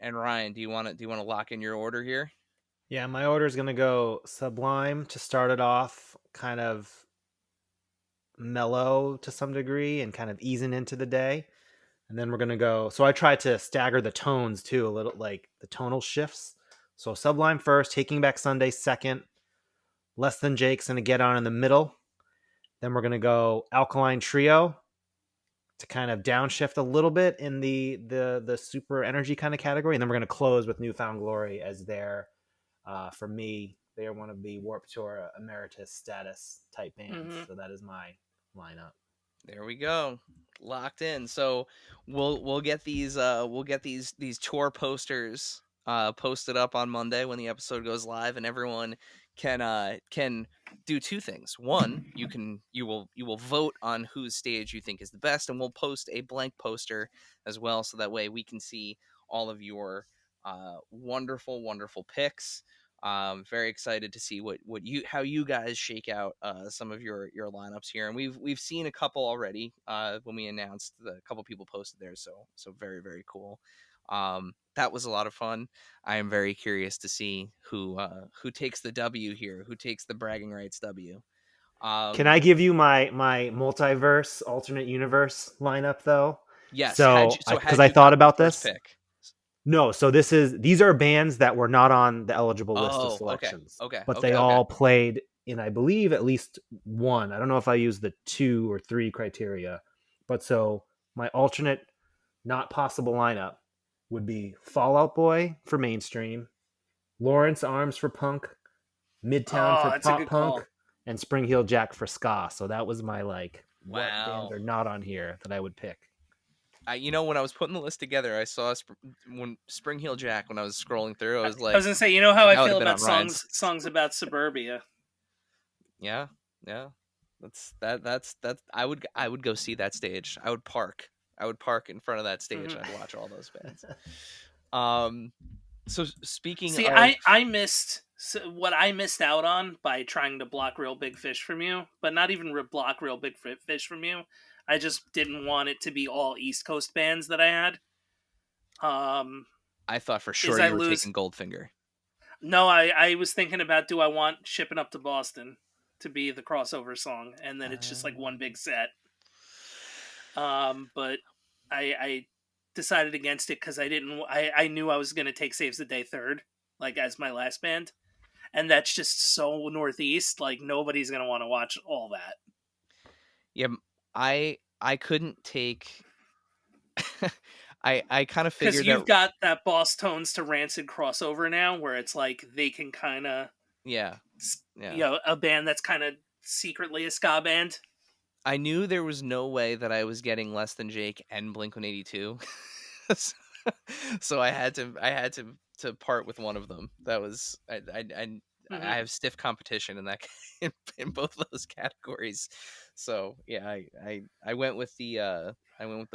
Ryan, do you want to lock in your order here? Yeah, my order is gonna go Sublime to start it off, kind of mellow to some degree, and kind of easing into the day. And then we're gonna go. So I tried to stagger the tones too, a little like the tonal shifts. So Sublime first, Taking Back Sunday second, Less Than Jake's gonna get on in the middle. Then we're gonna go Alkaline Trio to kind of downshift a little bit in the super energy kind of category, and then we're gonna close with Newfound Glory as their, for me, they are one of the Warped Tour emeritus status type bands. So that is my lineup. There we go, locked in. So we'll get these tour posters posted up on Monday when the episode goes live, and everyone can do two things. One, you will vote on whose stage you think is the best, and we'll post a blank poster as well, so that way we can see all of your wonderful picks. Very excited to see how you guys shake out some of your lineups here, and we've seen a couple already when we announced a couple people posted there, so very cool. That was a lot of fun. I am very curious to see who takes the W here, who takes the bragging rights W. Can I give you my multiverse alternate universe lineup though? Yes. So Had because I you thought gotten the about first this. pick? No, so these are bands that were not on the eligible list of Oh, selections. okay. But they all played in, I believe, at least one. I don't know if I used the 2 or 3 criteria. But so my alternate not possible lineup would be Fall Out Boy for mainstream, Lawrence Arms for punk, Midtown Oh, for that's a pop good punk, call. and Spring Heel Jack for ska. So that was my like, what bands Wow. are not on here that I would pick? When I was putting the list together, I saw when Spring Heel Jack. When I was scrolling through, I was I like, was gonna say, you know how I that would feel have been about on Ryan's. songs about suburbia. Yeah, yeah. That's. I would go see that stage. I would park. I would park in front of that stage Mhm. and I'd watch all those bands. Um. So speaking See, of, I missed what I missed out on by trying to block Real Big Fish from you, but not even block Real Big Fish from you. I just didn't want it to be all East Coast bands that I had. Um, I thought for is sure I you were lose? taking Goldfinger. No, I was thinking about, do I want Shipping Up to Boston to be the crossover song, and then it's just like one big set. But I decided against it because I didn't. I knew I was gonna take Saves the Day third, like as my last band, and that's just so Northeast. Like nobody's gonna want to watch all that Yeah, I couldn't take. I kind of because figured that. you've got that Boss Tones to Rancid crossover now, where it's like they can kind of, Yeah, yeah. a band that's kind of secretly a ska band. I knew there was no way that I was getting Less Than Jake and Blink-182. So I had to part with one of them. That was I Hmm. have stiff competition in that in both of those categories. So yeah, I went with the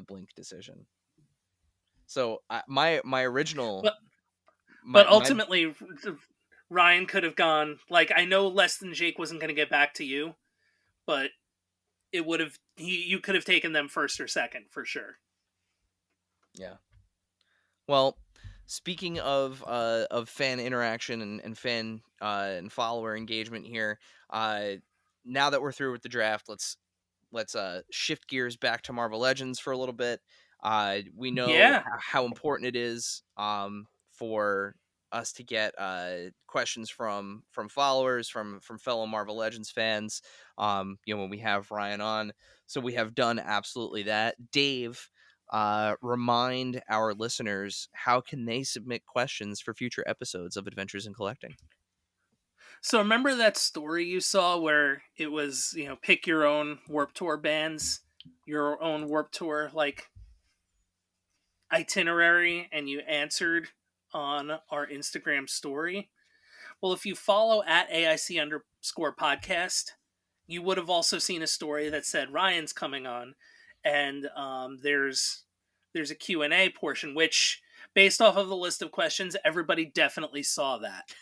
Blink decision. So my original But my ultimately, Ryan could have gone. Like I know Less Than Jake wasn't going to get back to you, but it would have. You could have taken them first or second for sure. yeah. Well, speaking of fan interaction and fan and follower engagement here, uh, now that we're through with the draft, let's shift gears back to Marvel Legends for a little bit. We know Yeah. how important it is for us to get questions from followers, from fellow Marvel Legends fans. When we have Ryan on, so we have done absolutely that. Dave, remind our listeners, how can they submit questions for future episodes of Adventures in Collecting? So remember that story you saw where it was, pick your own Warp Tour bands, your own Warp Tour like itinerary, and you answered on our Instagram story? Well, if you follow at AIC_podcast, you would have also seen a story that said Ryan's coming on, and there's a Q&A portion, which based off of the list of questions, everybody definitely saw that.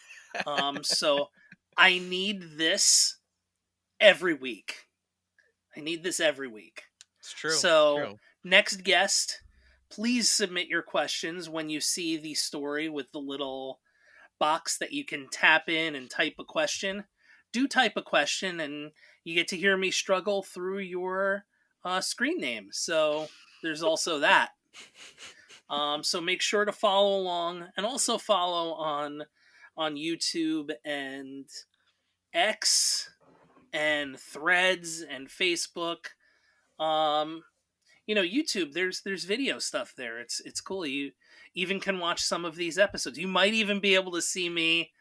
So I need this every week. I need this every week. It's true. It's So, true. next guest, please submit your questions when you see the story with the little box that you can tap in and type a question. Do type a question, and you get to hear me struggle through your screen name. So, there's also that. So make sure to follow along, and also follow on YouTube and X and Threads and Facebook. Um, YouTube. There's video stuff there. It's cool. You even can watch some of these episodes. You might even be able to see me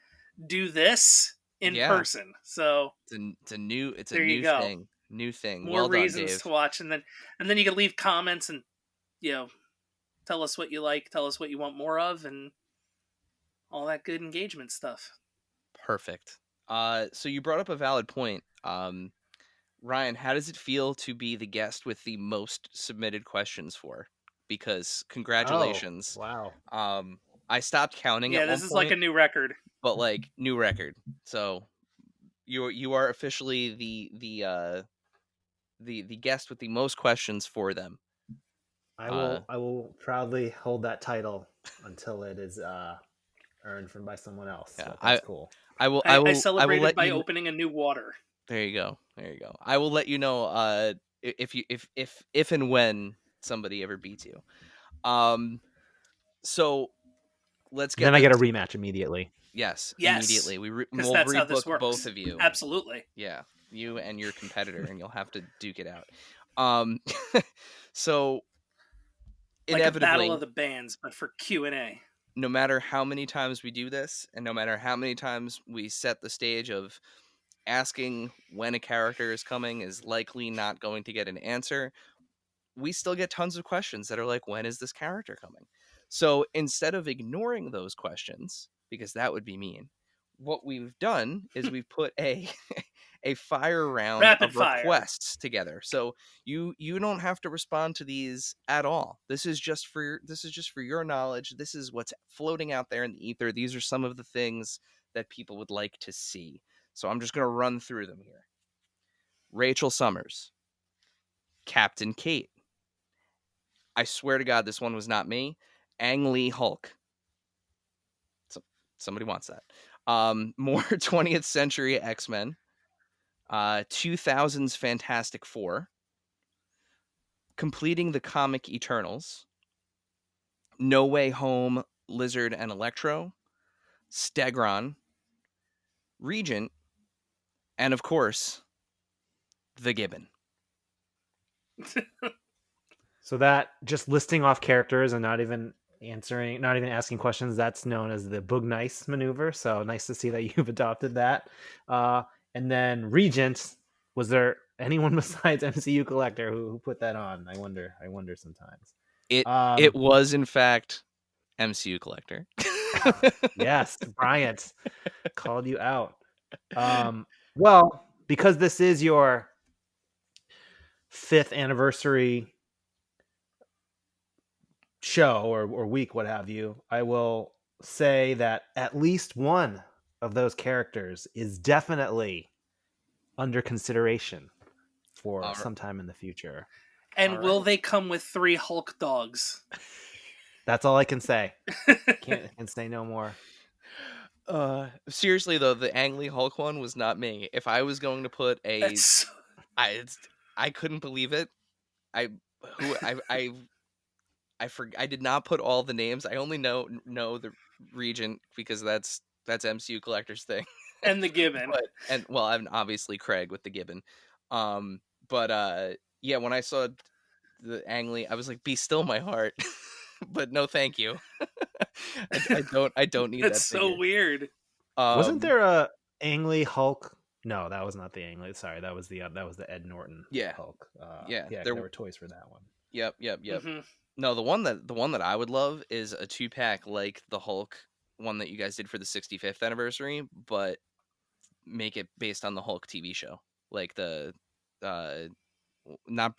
do this in Yeah, person. So it's a there you new go. thing. New thing. More Well done, reasons to Dave. watch, and then you can leave comments and you know tell us what you like, tell us what you want more of, and all that good engagement stuff. Perfect. So you brought up a valid point. Ryan, how does it feel to be the guest with the most submitted questions for? Because Oh, congratulations. wow. Um, I stopped counting Yeah, at this one is like a point, new record. but like new record. So you are officially the guest with the most questions for them. Uh, I will proudly hold that title until it is earned from by someone else, yeah, but that's cool. I I will celebrated let by you. opening a new water. There you go. There you go. I will let you know if you if and when somebody ever beats you. Um so let's And then get I get this. a rematch immediately. Yes, Yes, immediately. because We'll that's how this rebook both works. of you. Absolutely. Yeah, you and your competitor and you'll have to duke it out. Um so Like a battle inevitably, of the bands, but for Q&A. no matter how many times we do this, and no matter how many times we set the stage of asking when a character is coming is likely not going to get an answer, we still get tons of questions that are like, when is this character coming? So instead of ignoring those questions, because that would be mean, what we've done is we've put a a fire round Rapid of fire. requests together. So you don't have to respond to these at all. This is just for your knowledge. This is what's floating out there in the ether. These are some of the things that people would like to see. So I'm just going to run through them here. Rachel Summers, Captain Kate. I swear to God, this one was not me. Ang Lee Hulk. So, somebody wants that. More 20th century X-Men. 2000s Fantastic Four. Completing the comic Eternals. No Way Home, Lizard and Electro. Stegron. Regent. And of course, the Gibbon. So that just listing off characters and not even asking questions, that's known as the Boog Nice maneuver. So nice to see that you've adopted that. And then Regent, was there anyone besides MCU Collector who put that on? I wonder sometimes. It was in fact MCU Collector. Yes, Bryant called you out. Well, because this is your 5th anniversary show or week, what have you, I will say that at least one of those characters is definitely under consideration for All sometime in the future. And will right. they come with 3 Hulk dogs? That's all I can say. Can't say no more. Seriously though, the Ang Lee Hulk one was not me. If I was going to put That's I couldn't believe it. I who I did not put all the names. I only know the Regent because that's MCU Collector's thing. and the Gibbon. Well, I'm obviously Craig with the Gibbon. But yeah, when I saw the Ang Lee, I was like, "Be still, my heart," but no, thank you. I don't need That's that so figure. weird. Wasn't Um, there a Ang Lee Hulk? No, that was not the Ang Lee. Sorry, that was the Ed Norton yeah, Hulk. yeah, Yeah, there. there were toys for that one. Yep. Hmm. No, the one that I would love is a 2-pack like the Hulk one that you guys did for the 65th anniversary, but make it based on the Hulk TV show, like the uh not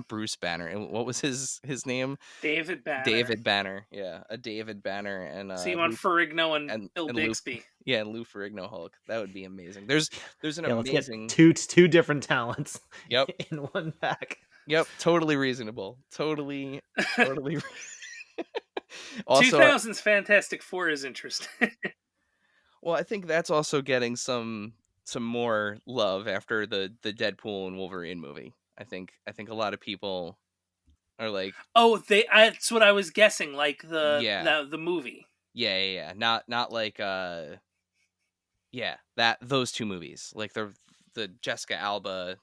Bruce Banner. And what was his name? David Banner. David Banner. Yeah, a David Banner and So you want Lou Ferrigno and Bill and Lou. Bixby? Yeah, and Lou Ferrigno Hulk. That would be amazing. There's an Yeah, let's get amazing. two different talents Yep. in one pack. Yep. Totally reasonable. Totally. Also, 2000's Fantastic Four is interesting. well, I think that's also getting some more love after the Deadpool and Wolverine movie. I think a lot of people are like, Oh, that's what I was guessing. Like yeah, the movie. yeah. Not like yeah, that those two movies, like the Jessica Alba,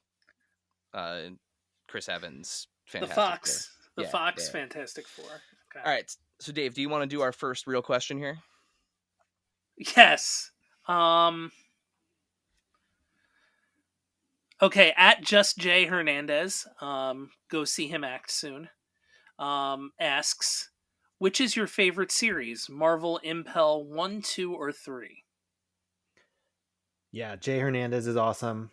uh, Chris Evans, The Fantastic Four. Fox. The Yeah, Fox yeah. Fantastic Four. Okay. All right. So Dave, do you want to do our first real question here? Yes. Okay, at Just J Hernandez, go see him act soon. Asks, which is your favorite series? Marvel Impel 1, 2, or 3? Yeah, Jay Hernandez is awesome.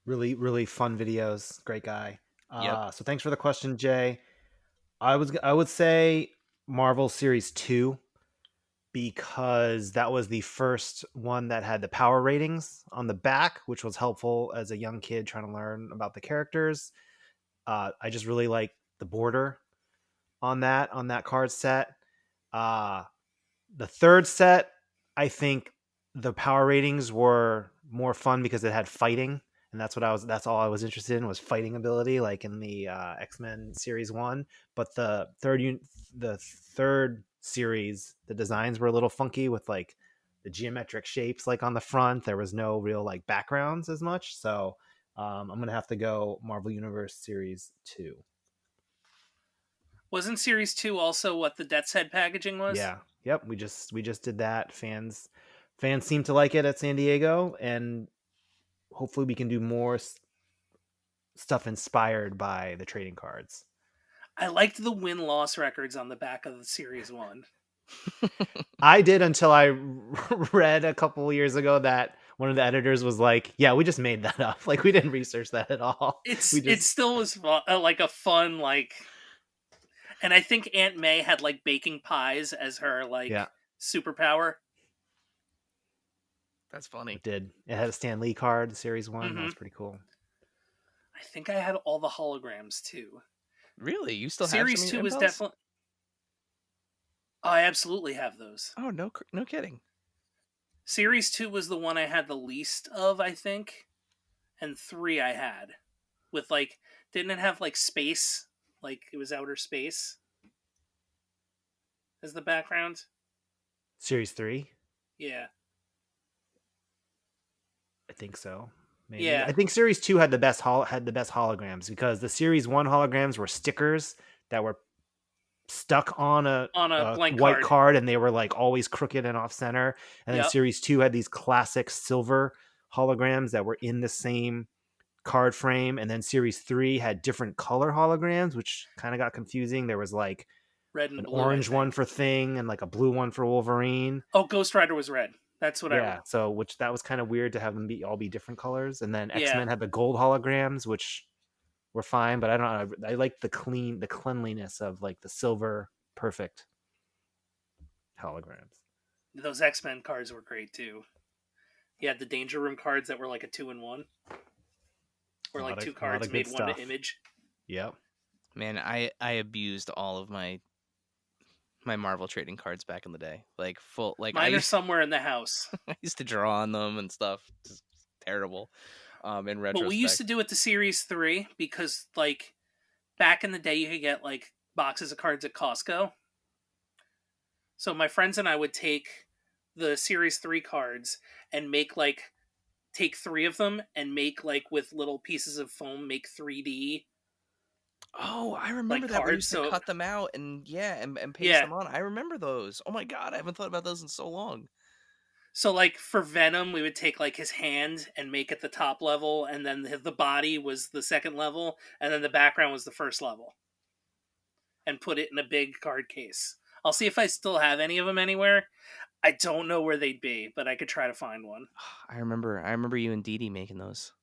Really, really fun videos. Great guy. Yep. So thanks for the question, Jay. I would say Marvel Series 2 because that was the first one that had the power ratings on the back, which was helpful as a young kid trying to learn about the characters. I just really like the border on that card set. Uh, the third set, I think the power ratings were more fun because it had fighting, and that's all I was interested in was fighting ability, like in the X-Men Series 1. But the third series, the designs were a little funky with like the geometric shapes like on the front. There was no real like backgrounds as much. So I'm gonna have to go Marvel Universe Series 2. Wasn't Series 2 also what the Death's Head packaging was? Yeah, Yep, we just did that. Fans seem to like it at San Diego, and hopefully we can do more stuff inspired by the trading cards. I liked the win-loss records on the back of the Series 1. I did until I read a couple years ago that one of the editors was like, "Yeah, we just made that up. Like we didn't research that at all. We It just still was fun, like a fun like, and I think Aunt May had like baking pies as her yeah, like superpower. That's funny. it did. It had a Stan Lee card, Series 1. That Hmm. was pretty cool. I think I had all the holograms too. Really? You still have some Series of your 2 was impels? definitely. Oh, I absolutely have those. Oh, no kidding. Series 2 was the one I had the least of, I think, and 3 I had with like, didn't it have like space, like it was outer space as the background? Series 3, Yeah, I think so. Maybe. yeah, I think Series 2 had the best holograms because the Series 1 holograms were stickers that were stuck on on a a blank white card. card, and they were like always crooked and off center. And then Yep, Series 2 had these classic silver holograms that were in the same card frame. And then Series 3 had different color holograms, which kind of got confusing. There was like red and an blue, I orange one think. for Thing and like a blue one for Wolverine. Oh, Ghost Rider was red. That's what I Yeah, remember. so which that was kind of weird to have them be all be different colors. And then Yeah, X-Men had the gold holograms, which were fine, but I don't know. I like the cleanliness of like the silver perfect holograms. those X-Men cards were great too. You had the Danger Room cards that were like a 2-in-1, A or like lot of two a lot cards of good made one to stuff. image. Yep. Man, I abused all of my Marvel trading cards back in the day. Like full like I Mine are used somewhere in the house. I used to draw on them and stuff. Just terrible. In But we used retrospect. to do it to Series 3 because, like, back in the day, you could get, like, boxes of cards at Costco. So my friends and I would take the Series 3 cards and take 3 of them and make, like, with little pieces of foam, make 3D, Oh, I like, remember that we cards. used to So, cut them out and yeah, and paste yeah. them on. I remember those. Oh my god, I haven't thought about those in so long. So, like, for Venom, we would take, like, his hand and make it the top level, and then the body was the second level, and then the background was the first level, and put it in a big card case. I'll see if I still have any of them anywhere. I don't know where they'd be, but I could try to find one. I remember you and Dee Dee making those.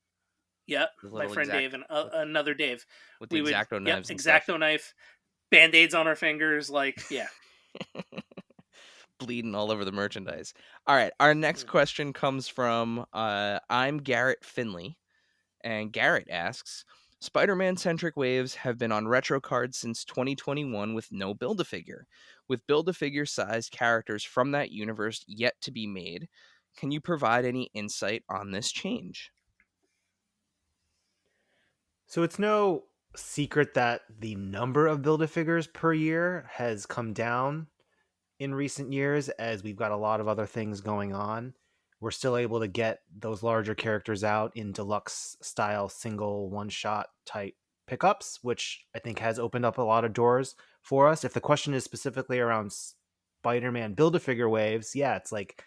Yep, The my little friend Dave exact and with, another Dave. with the We would, exacto yep, knives and stuff. exacto knife, band aids on our fingers, like, yeah. Bleeding all over the merchandise. All right, our next Mm. question comes from I'm Garrett Finley, and Garrett asks, Spider-Man centric waves have been on retro cards since 2021 with no Build-A-Figure. With Build-A-Figure sized characters from that universe yet to be made, can you provide any insight on this change? So it's no secret that the number of Build-A-Figures per year has come down in recent years as we've got a lot of other things going on. We're still able to get those larger characters out in deluxe style single one shot type pickups, which I think has opened up a lot of doors for us. If the question is specifically around Spider-Man Build-A-Figure waves, yeah, it's like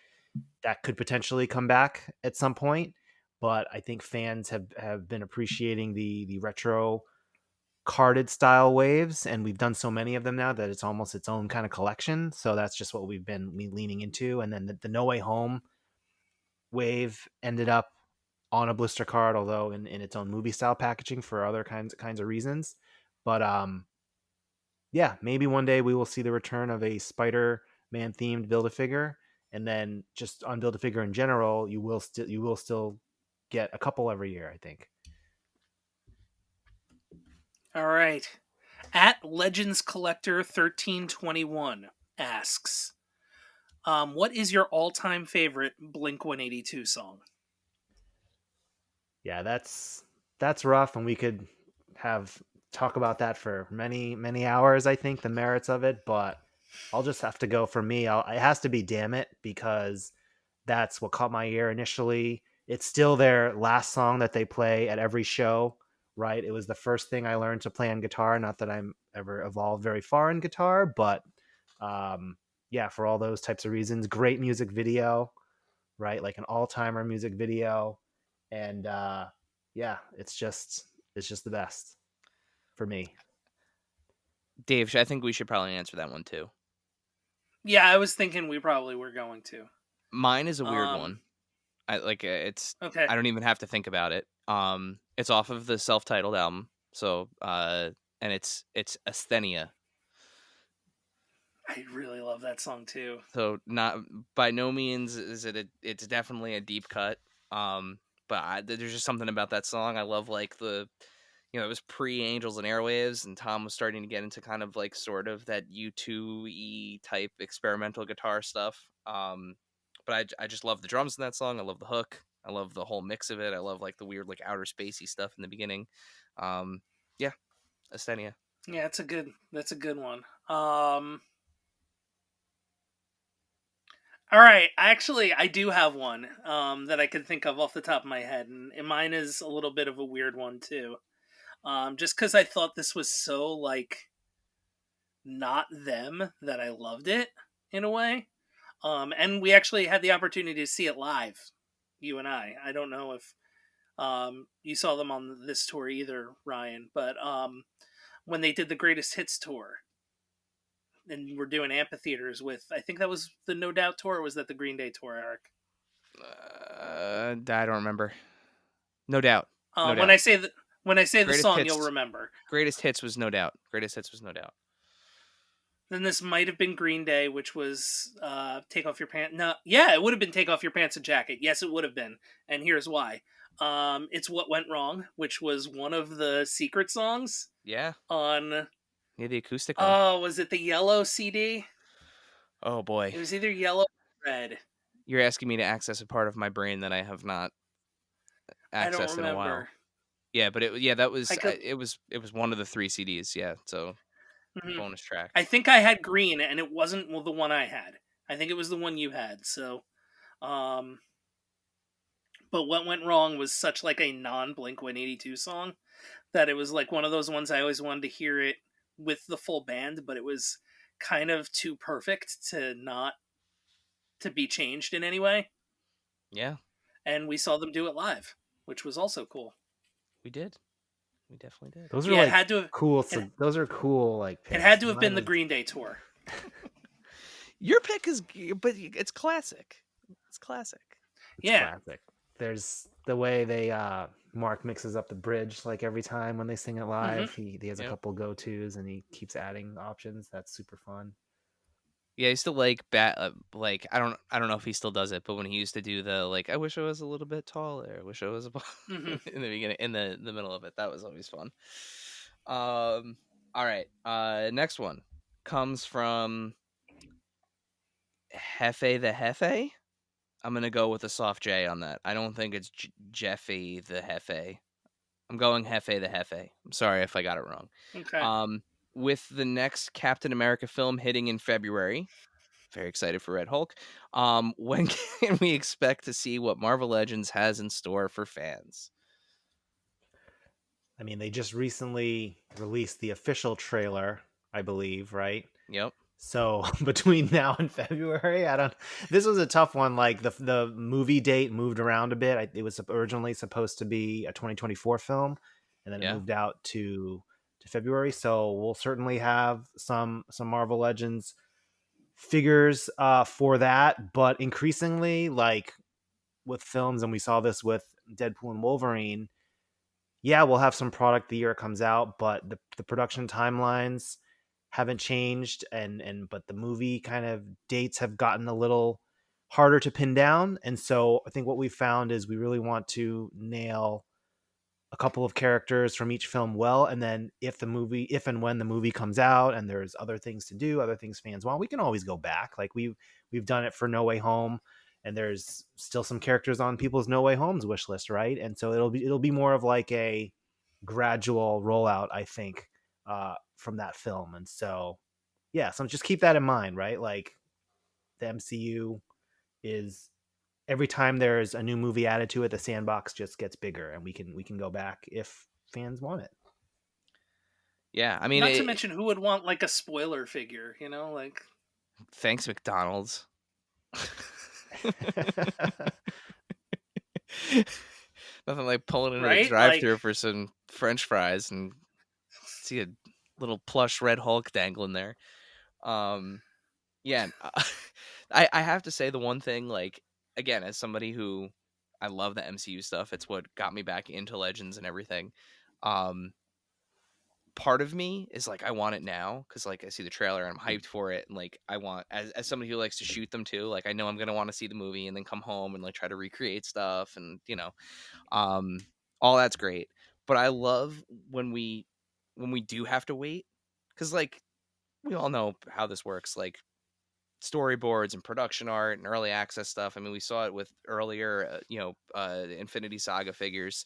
that could potentially come back at some point. But I think fans have been appreciating the retro carded style waves, and we've done so many of them now that it's almost its own kind of collection. So that's just what we've been leaning into. And then the No Way Home wave ended up on a blister card, although in its own movie style packaging for other kinds of reasons. But yeah, maybe one day we will see the return of a Spider-Man themed Build-A-Figure, and then just on Build-A-Figure in general, you will still get a couple every year, I think. All right. At Legends Collector 1321 asks, what is your all-time favorite Blink 182 song? Yeah, that's rough, and we could have talk about that for many hours. I think the merits of it, but I'll just have to go for me. It has to be "Damn It" because that's what caught my ear initially. It's still their last song that they play at every show, right? It was the first thing I learned to play on guitar. Not that I'm ever evolved very far in guitar, but um, yeah, for all those types of reasons. Great music video, right? Like an all-timer music video. And yeah, it's just the best for me. Dave, I think we should probably answer that one too. Yeah, I was thinking we probably were going to. Mine is a weird Um, one. It's okay. I don't even have to think about it. It's off of the self-titled album. So and it's Asthenia. I really love that song too. So not by no means is it's definitely a deep cut. Um but there's just something about that song. I love like it was pre Angels and Airwaves, and Tom was starting to get into kind of like sort of that U2 type experimental guitar stuff. But I just love the drums in that song. I love the hook. I love the whole mix of it. I love like the weird like outer spacey stuff in the beginning. Um, yeah, Asthenia. Yeah, that's a good one. All right, actually, I do have one that I can think of off the top of my head, and mine is a little bit of a weird one too. Just because I thought this was so like not them that I loved it in a way. And we actually had the opportunity to see it live, you and I. I don't know if you saw them on this tour either, Ryan, but when they did the Greatest Hits tour, and we're doing amphitheaters with, I think that was the No Doubt tour, or was that the Green Day tour, Eric? I don't remember. No doubt. No When doubt. I say the Greatest song, you'll hits. remember. Greatest hits was no doubt. Greatest hits was no doubt. Then this might have been Green Day, which was "Take Off Your Pants." No, yeah, it would have been "Take Off Your Pants and Jacket." Yes, it would have been, and here's why. It's "What Went Wrong," which was one of the secret songs Yeah. on. Yeah, the acoustic one. Oh, was it the yellow CD? Oh boy. It was either yellow or red. You're asking me to access a part of my brain that I have not I don't accessed in a while. remember. Yeah, but that was I could. it was one of the 3 CDs, yeah, so Mhm. bonus track. I think I had green, and it wasn't the one I had. I think it was the one you had. So, um, but what went wrong was such like a non Blink 182 song that it was like one of those ones I always wanted to hear it with the full band, but it was kind of too perfect to not to be changed in any way. Yeah, And we saw them do it live, which was also cool. we did. We definitely did. Those are Yeah, it like had to have, cool. it, So those are cool like it had picks. to have Mine been the was Green Day tour. Your pick is but it's classic. It's classic. it's Yeah. classic. There's the way they Mark mixes up the bridge like every time when they sing it Hmm. live. He has a Yep. couple go-tos and he keeps adding options. That's super fun. Yeah, I used to like like I don't know if he still does it, but when he used to do the like I wish I was a little bit taller, I wish I was a Hmm. in the beginning in the middle of it. That was always fun. All right. Next one comes from Hefe the Hefe. I'm gonna go with a soft J on that. I don't think it's Jeffy the Hefe. I'm going Hefe the Hefe. I'm sorry if I got it wrong. Okay. Um, with the next Captain America film hitting in February, very excited for Red Hulk. When can we expect to see what Marvel Legends has in store for fans? I mean, they just recently released the official trailer, I believe, right? Yep. So between now and February, I don't. This was a tough one. Like the movie date moved around a bit. It was originally supposed to be a 2024 film, and then it Yeah. moved out to February. So we'll certainly have some Marvel Legends figures for that. But increasingly, like with films, and we saw this with Deadpool and Wolverine, yeah, we'll have some product the year it comes out, but the production timelines haven't changed, and but the movie kind of dates have gotten a little harder to pin down. And so I think what we found is we really want to nail a couple of characters from each film well, and then if and when the movie comes out and there's other things to do, other things fans want, we can always go back. Like we've done it for No Way Home, and there's still some characters on people's No Way Homes wish list, right? And so it'll be more of like a gradual rollout, I think, from that film. And so yeah, so just keep that in mind, right? Like the MCU is, every time there's a new movie added to it, the sandbox just gets bigger, and we can go back if fans want it. Yeah. I mean, Not to mention, who would want like a spoiler figure? You know, like Thanks, McDonald's. Nothing like pulling into the Right? Like, drive-thru for some French fries and see a little plush Red Hulk dangling there. Um, yeah, I have to say the one thing, like, again, as somebody who I love the MCU stuff, it's what got me back into Legends and everything. Um, Part of me is like, I want it now because, like, I see the trailer and I'm hyped for it, and like, I want, as somebody who likes to shoot them too, like, I know I'm gonna want to see the movie and then come home and like try to recreate stuff, and um, all that's great. But I love when we do have to wait, because like we all know how this works, like storyboards and production art and early access stuff. I mean, we saw it with earlier, Infinity Saga figures.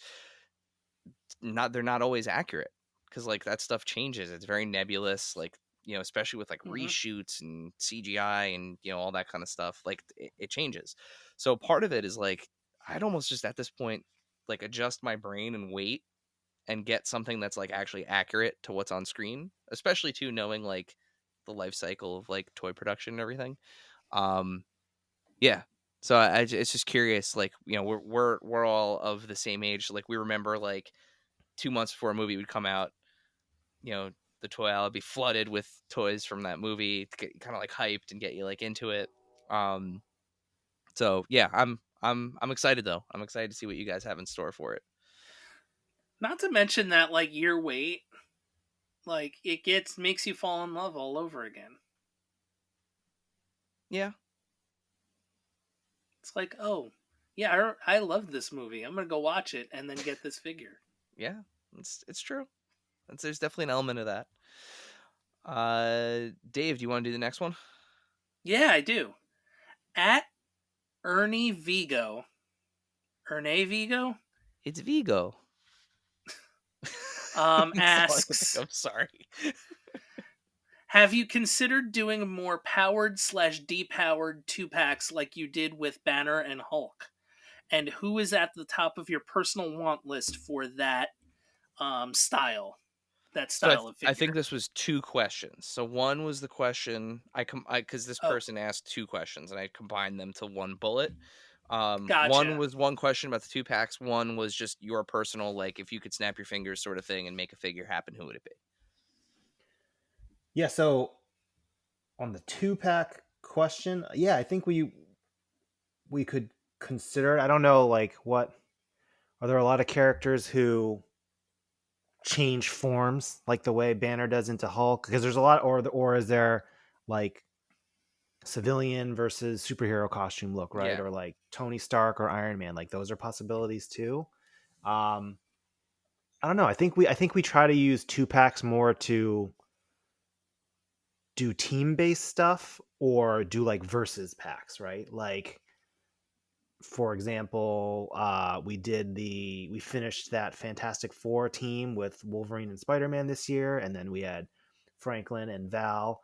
Not They're not always accurate because like that stuff changes. It's very nebulous, like especially with like mhm. reshoots and CGI and all that kind of stuff. Like it changes. So part of it is like I'd almost just at this point like adjust my brain and wait and get something that's like actually accurate to what's on screen, especially too knowing like the life cycle of like toy production and everything. Um, yeah. So it's just curious, like we're all of the same age. Like we remember like 2 months before a movie would come out, you know, the toy aisle would be flooded with toys from that movie to get kind of like hyped and get you like into it. Um, so yeah, I'm excited though. I'm excited to see what you guys have in store for it. Not to mention that like year wait, like it gets makes you fall in love all over again. Yeah, It's like, oh, yeah, I love this movie. I'm gonna go watch it and then get this figure. yeah, it's true. There's definitely an element of that. Dave, do you want to do the next one? Yeah, I do. At Ernie Vigo, Erne Vigo, It's Vigo. That's all I can think asks, of. Sorry. have you considered doing more powered slash depowered 2 packs like you did with Banner and Hulk? And who is at the top of your personal want list for style, that So style of I think figure? this was two questions. So one was the question because this Oh, person asked two questions and I combined them to one bullet. One gotcha. was one question about the 2 packs. One was just your personal, like, if you could snap your fingers sort of thing and make a figure happen, who would it be? Yeah, so on the 2 pack question, yeah, I think we could consider it. I don't know, like, what are there a lot of characters who change forms like the way Banner does into Hulk? Because there's a lot, or is there like civilian versus superhero costume look, right? Yeah. Or like Tony Stark or Iron Man, like those are possibilities too. Um, I don't know. I think we try to use 2 packs more to do team based stuff or do like versus packs, right? Like for example, we finished that Fantastic Four team with Wolverine and Spider-Man this year, and then we had Franklin and Val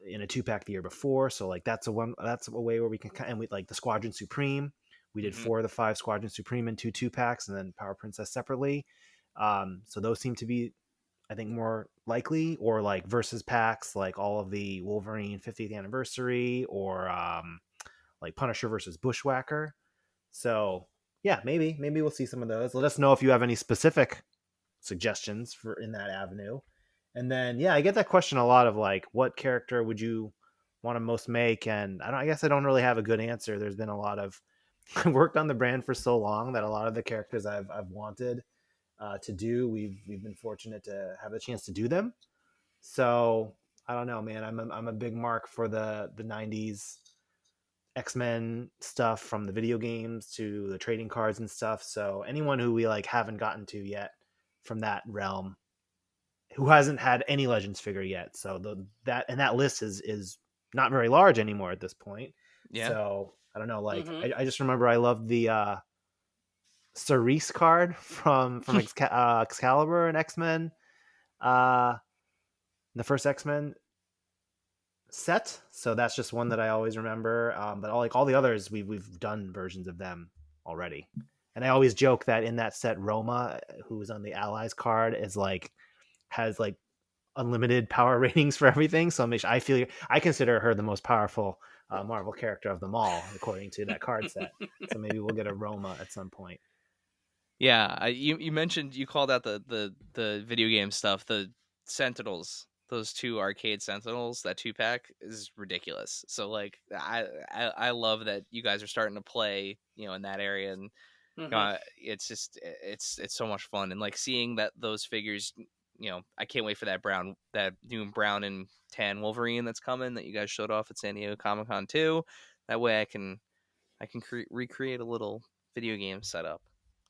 in a 2 pack the year before. So like that's a way where we can, and we like the Squadron Supreme. We did Hmm. 4 of the 5 Squadron Supreme in two packs, and then Power Princess separately. So those seem to be, I think, more likely, or like versus packs, like all of the Wolverine 50th anniversary, or like Punisher versus Bushwhacker. So yeah, maybe we'll see some of those. Let us know if you have any specific suggestions for in that avenue. And then yeah, I get that question a lot of like, what character would you want to most make? And I guess I don't really have a good answer. There's been a lot of I worked on the brand for so long that a lot of the characters I've wanted to do, we've been fortunate to have the chance to do them. So I don't know, man. I'm a big mark for the '90s X-Men stuff, from the video games to the trading cards and stuff. So anyone who we like haven't gotten to yet from that realm, who hasn't had any Legends figure yet. So that list is not very large anymore at this point. Yeah. So I don't know. Like Mm-hmm. I just remember I loved the Cerise card from Excalibur and X-Men, uh, the first X-Men set. So that's just one that I always remember. But all the others, we've done versions of them already. And I always joke that in that set, Roma, who was on the Allies card, is like has like unlimited power ratings for everything. So I consider her the most powerful Marvel character of them all, according to that card set. So maybe we'll get a Roma at some point. Yeah, you mentioned, you called out the video game stuff, the Sentinels, those two arcade Sentinels, that 2-pack is ridiculous. So like I love that you guys are starting to play, in that area, and Hmm. it's just it's so much fun, and like seeing that those figures, I can't wait for that new brown and tan Wolverine that's coming, that you guys showed off at San Diego Comic-Con too. That way I can recreate a little video game setup.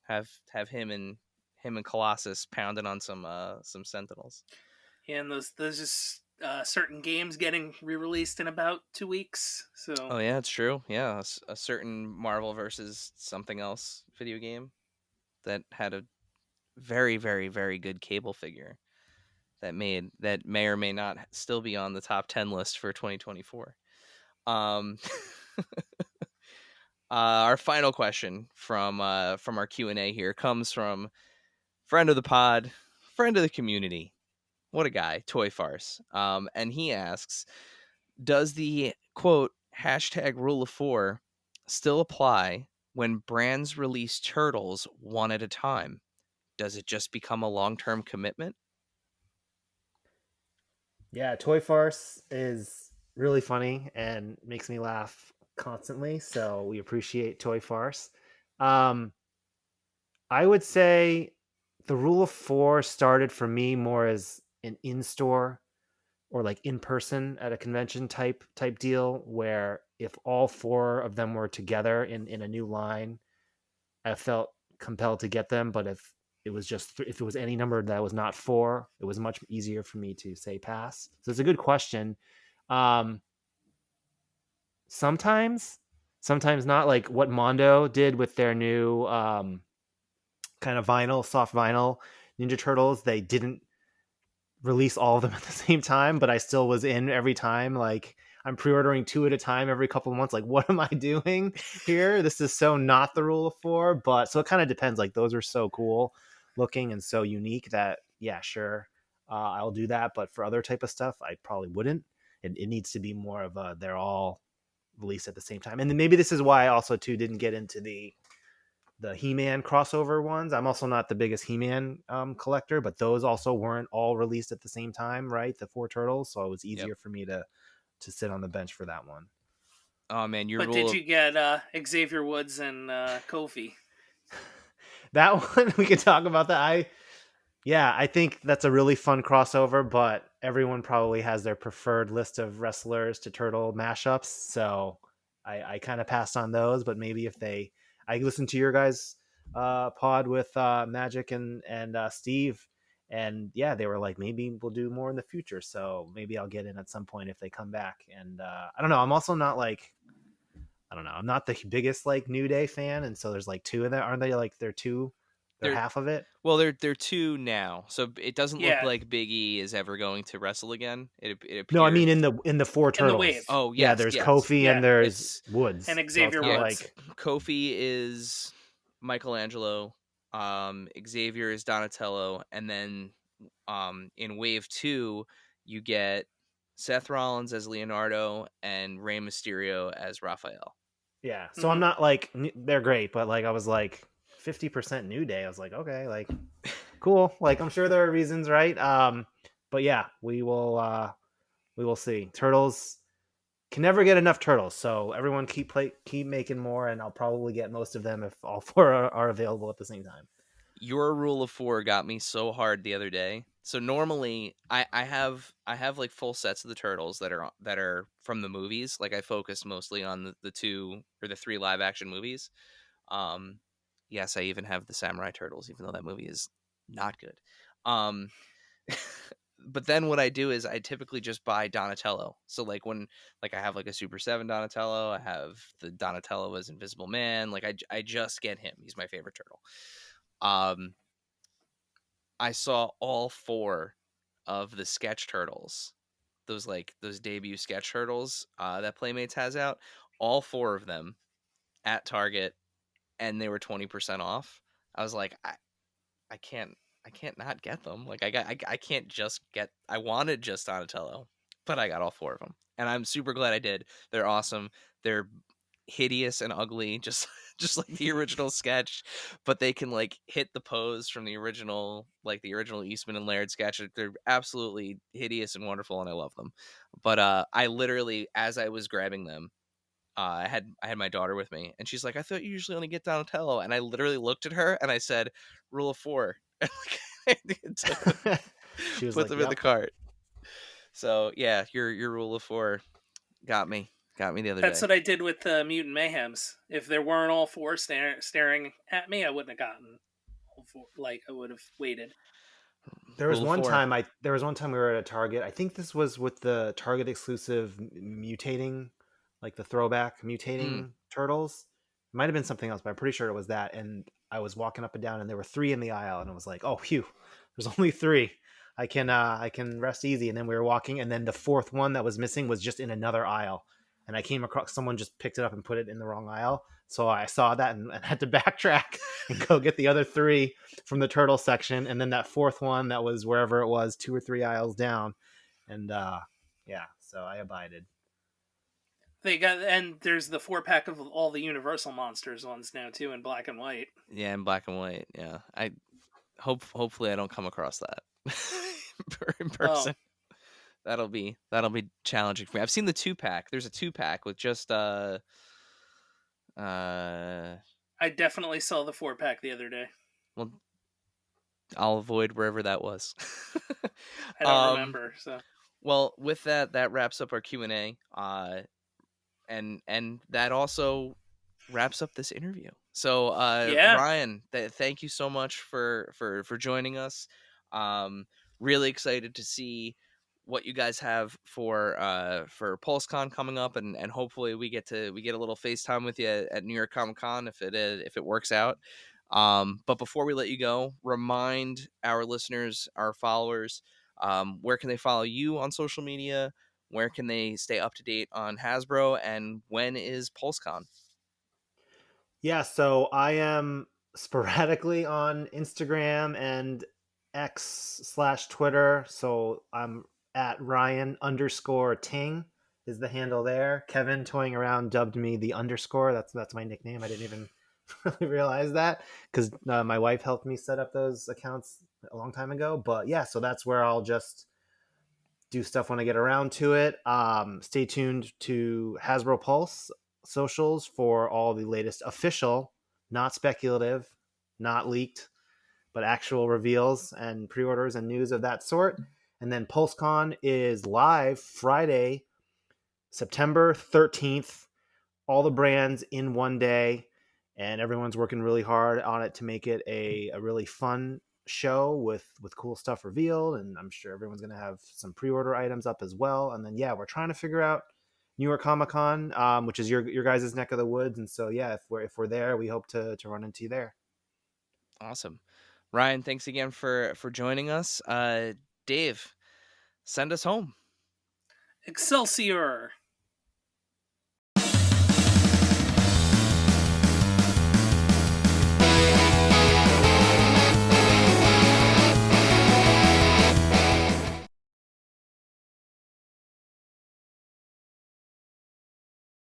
Have him and Colossus pounding on some Sentinels. And those just certain games getting re-released in about 2 weeks. So Oh yeah, it's true. Yeah, a certain Marvel versus something else video game that had a very very very good cable figure that may or may not still be on the top 10 list for 2024. Um, our final question from our Q&A here comes from friend of the pod, friend of the community. What a guy, Toy Farce. And he asks, does the quote hashtag rule of 4 still apply when brands release turtles one at a time? Does it just become a long-term commitment? Yeah, Toy Farce is really funny and makes me laugh constantly. So we appreciate Toy Farce. Um, I would say the rule of 4 started for me more as an in-store or like in person at a convention type deal, where if all 4 of them were together in a new line, I felt compelled to get them. But if it was any number that was not 4, it was much easier for me to say pass. So it's a good question. Um, sometimes, sometimes not, like what Mondo did with their new kind of soft vinyl Ninja Turtles. They didn't release all of them at the same time, but I still was in every time. Like, I'm pre-ordering 2 at a time every couple of months. Like, what am I doing here? This is so not the rule of 4. But so it kind of depends. Like, those are so cool looking and so unique that, yeah, sure, I'll do that. But for other type of stuff, I probably wouldn't. It needs to be more of a they're all released at the same time. And then maybe this is why I also too didn't get into the He-Man crossover ones. I'm also not the biggest He-Man collector, but those also weren't all released at the same time, right? The 4 turtles, so it was Yep. easier for me to sit on the bench for that one. Oh man, your but rule did of you get Xavier Woods and Kofi? That one we could talk about that. I think that's a really fun crossover, but everyone probably has their preferred list of wrestlers to turtle mashups. So I kind of passed on those, but maybe if I listened to your guys' pod with Magic and Steve, and yeah, they were like, maybe we'll do more in the future. So maybe I'll get in at some point if they come back. And I don't know. I'm also not like, I don't know. I'm not the biggest like New Day fan, and so there's like 2 of them. Aren't they like they're two? They're they're half of it. well, they're two now, so it doesn't look Yeah, like Big E is ever going to wrestle again. It No, I appears. mean in the 4 in the wave. turtles. Oh Yeah, yes, there's yes. Kofi and Yeah, there's It's Woods. and So it's Xavier kind of yeah. Woods. like Kofi is Michelangelo. Xavier is Donatello, and then in Wave 2 you get Seth Rollins as Leonardo and Rey Mysterio as Raphael. yeah. So I'm Hmm. not like they're great, but like I was like 50% New Day. I was like, okay, like cool. Like I'm sure there are reasons, right? But yeah, we will see. Turtles can never get enough turtles, so everyone keep making more, and I'll probably get most of them if all 4 are available at the same time. Your rule of 4 got me so hard the other day. So normally I have like full sets of the turtles that are from the movies. Like I focused mostly on the 2 or the 3 live action movies. Um yes, I even have the Samurai Turtles, even though that movie is not good. Um but then what I do is I typically just buy Donatello. So like I have like a Super 7 Donatello, I have the Donatello as Invisible Man. Like I just get him. He's my favorite turtle. Um I saw all 4 of the sketch turtles. Those debut sketch turtles that Playmates has out, all 4 of them at Target, and they were 20% off. I was like, I can't I can't not get them. Like I can't just get. I wanted just Donatello, but I got all 4 of them, and I'm super glad I did. They're awesome. They're hideous and ugly, just just like the original sketch, but they can like hit the pose from the original Eastman and Laird sketch. They're absolutely hideous and wonderful, and I love them. But I literally, as I was grabbing them, I had my daughter with me, and she's like, "I thought you usually only get Donatello," and I literally looked at her and I said, "Rule of 4," and like, I took them, She was put like, them in the "Yep." cart. So yeah, your rule of 4 got me the other That's day. what I did with the Mutant Mayhems. If there weren't all 4 staring at me, I wouldn't have gotten all 4. Like, I would have waited. Rule of 4. There was one time we were at a Target. I think this was with the Target exclusive mutating, like the throwback Mm. mutating turtles. It might have been something else, but I'm pretty sure it was that. And I was walking up and down, and there were 3 in the aisle, and I was like, "Oh, phew! There's only 3. I can rest easy." And then we were walking, and then the 4th one that was missing was just in another aisle, and I came across someone just picked it up and put it in the wrong aisle. So I saw that and had to backtrack and go get the other 3 from the turtle section, and then that 4th one that was wherever it was, 2 or 3 aisles down, and yeah, so I abided. They got, and there's the 4-pack of all the Universal Monsters ones now too in black and white. Yeah, in black and white. Yeah, I hopefully I don't come across that in Oh, person. That'll be challenging for me. I've seen the 2-pack. There's a 2-pack with just uh I definitely saw the 4-pack the other day. well, I'll avoid wherever that was. I don't um remember. So well, with that, that wraps up our Q&A. And that also wraps up this interview. So yeah, Ryan, thank you so much for joining us. Um really excited to see what you guys have for PulseCon coming up, and hopefully we get a little FaceTime with you at New York Comic Con if it works out. But before we let you go, remind our listeners, our followers, where can they follow you on social media? Where can they stay up to date on Hasbro, and when is PulseCon? Yeah, so I am sporadically on Instagram and X/Twitter. So I'm at Ryan underscore Ting is the handle there. Kevin toying around dubbed me the underscore. That's my nickname. I didn't even really realize that because my wife helped me set up those accounts a long time ago. But yeah, so that's where I'll just do stuff when I get around to it. Stay tuned to Hasbro Pulse socials for all the latest official, not speculative, not leaked, but actual reveals and pre-orders and news of that sort. And then PulseCon is live Friday, September 13th. All the brands in one day, and everyone's working really hard on it to make it a really fun show with cool stuff revealed. And I'm sure everyone's going to have some pre-order items up as well. And then yeah, we're trying to figure out New York Comic Con, which is your guys' neck of the woods. And so yeah, if we're there, we hope to run into you there. Awesome. Ryan, thanks again for joining us. Dave, send us home. Excelsior!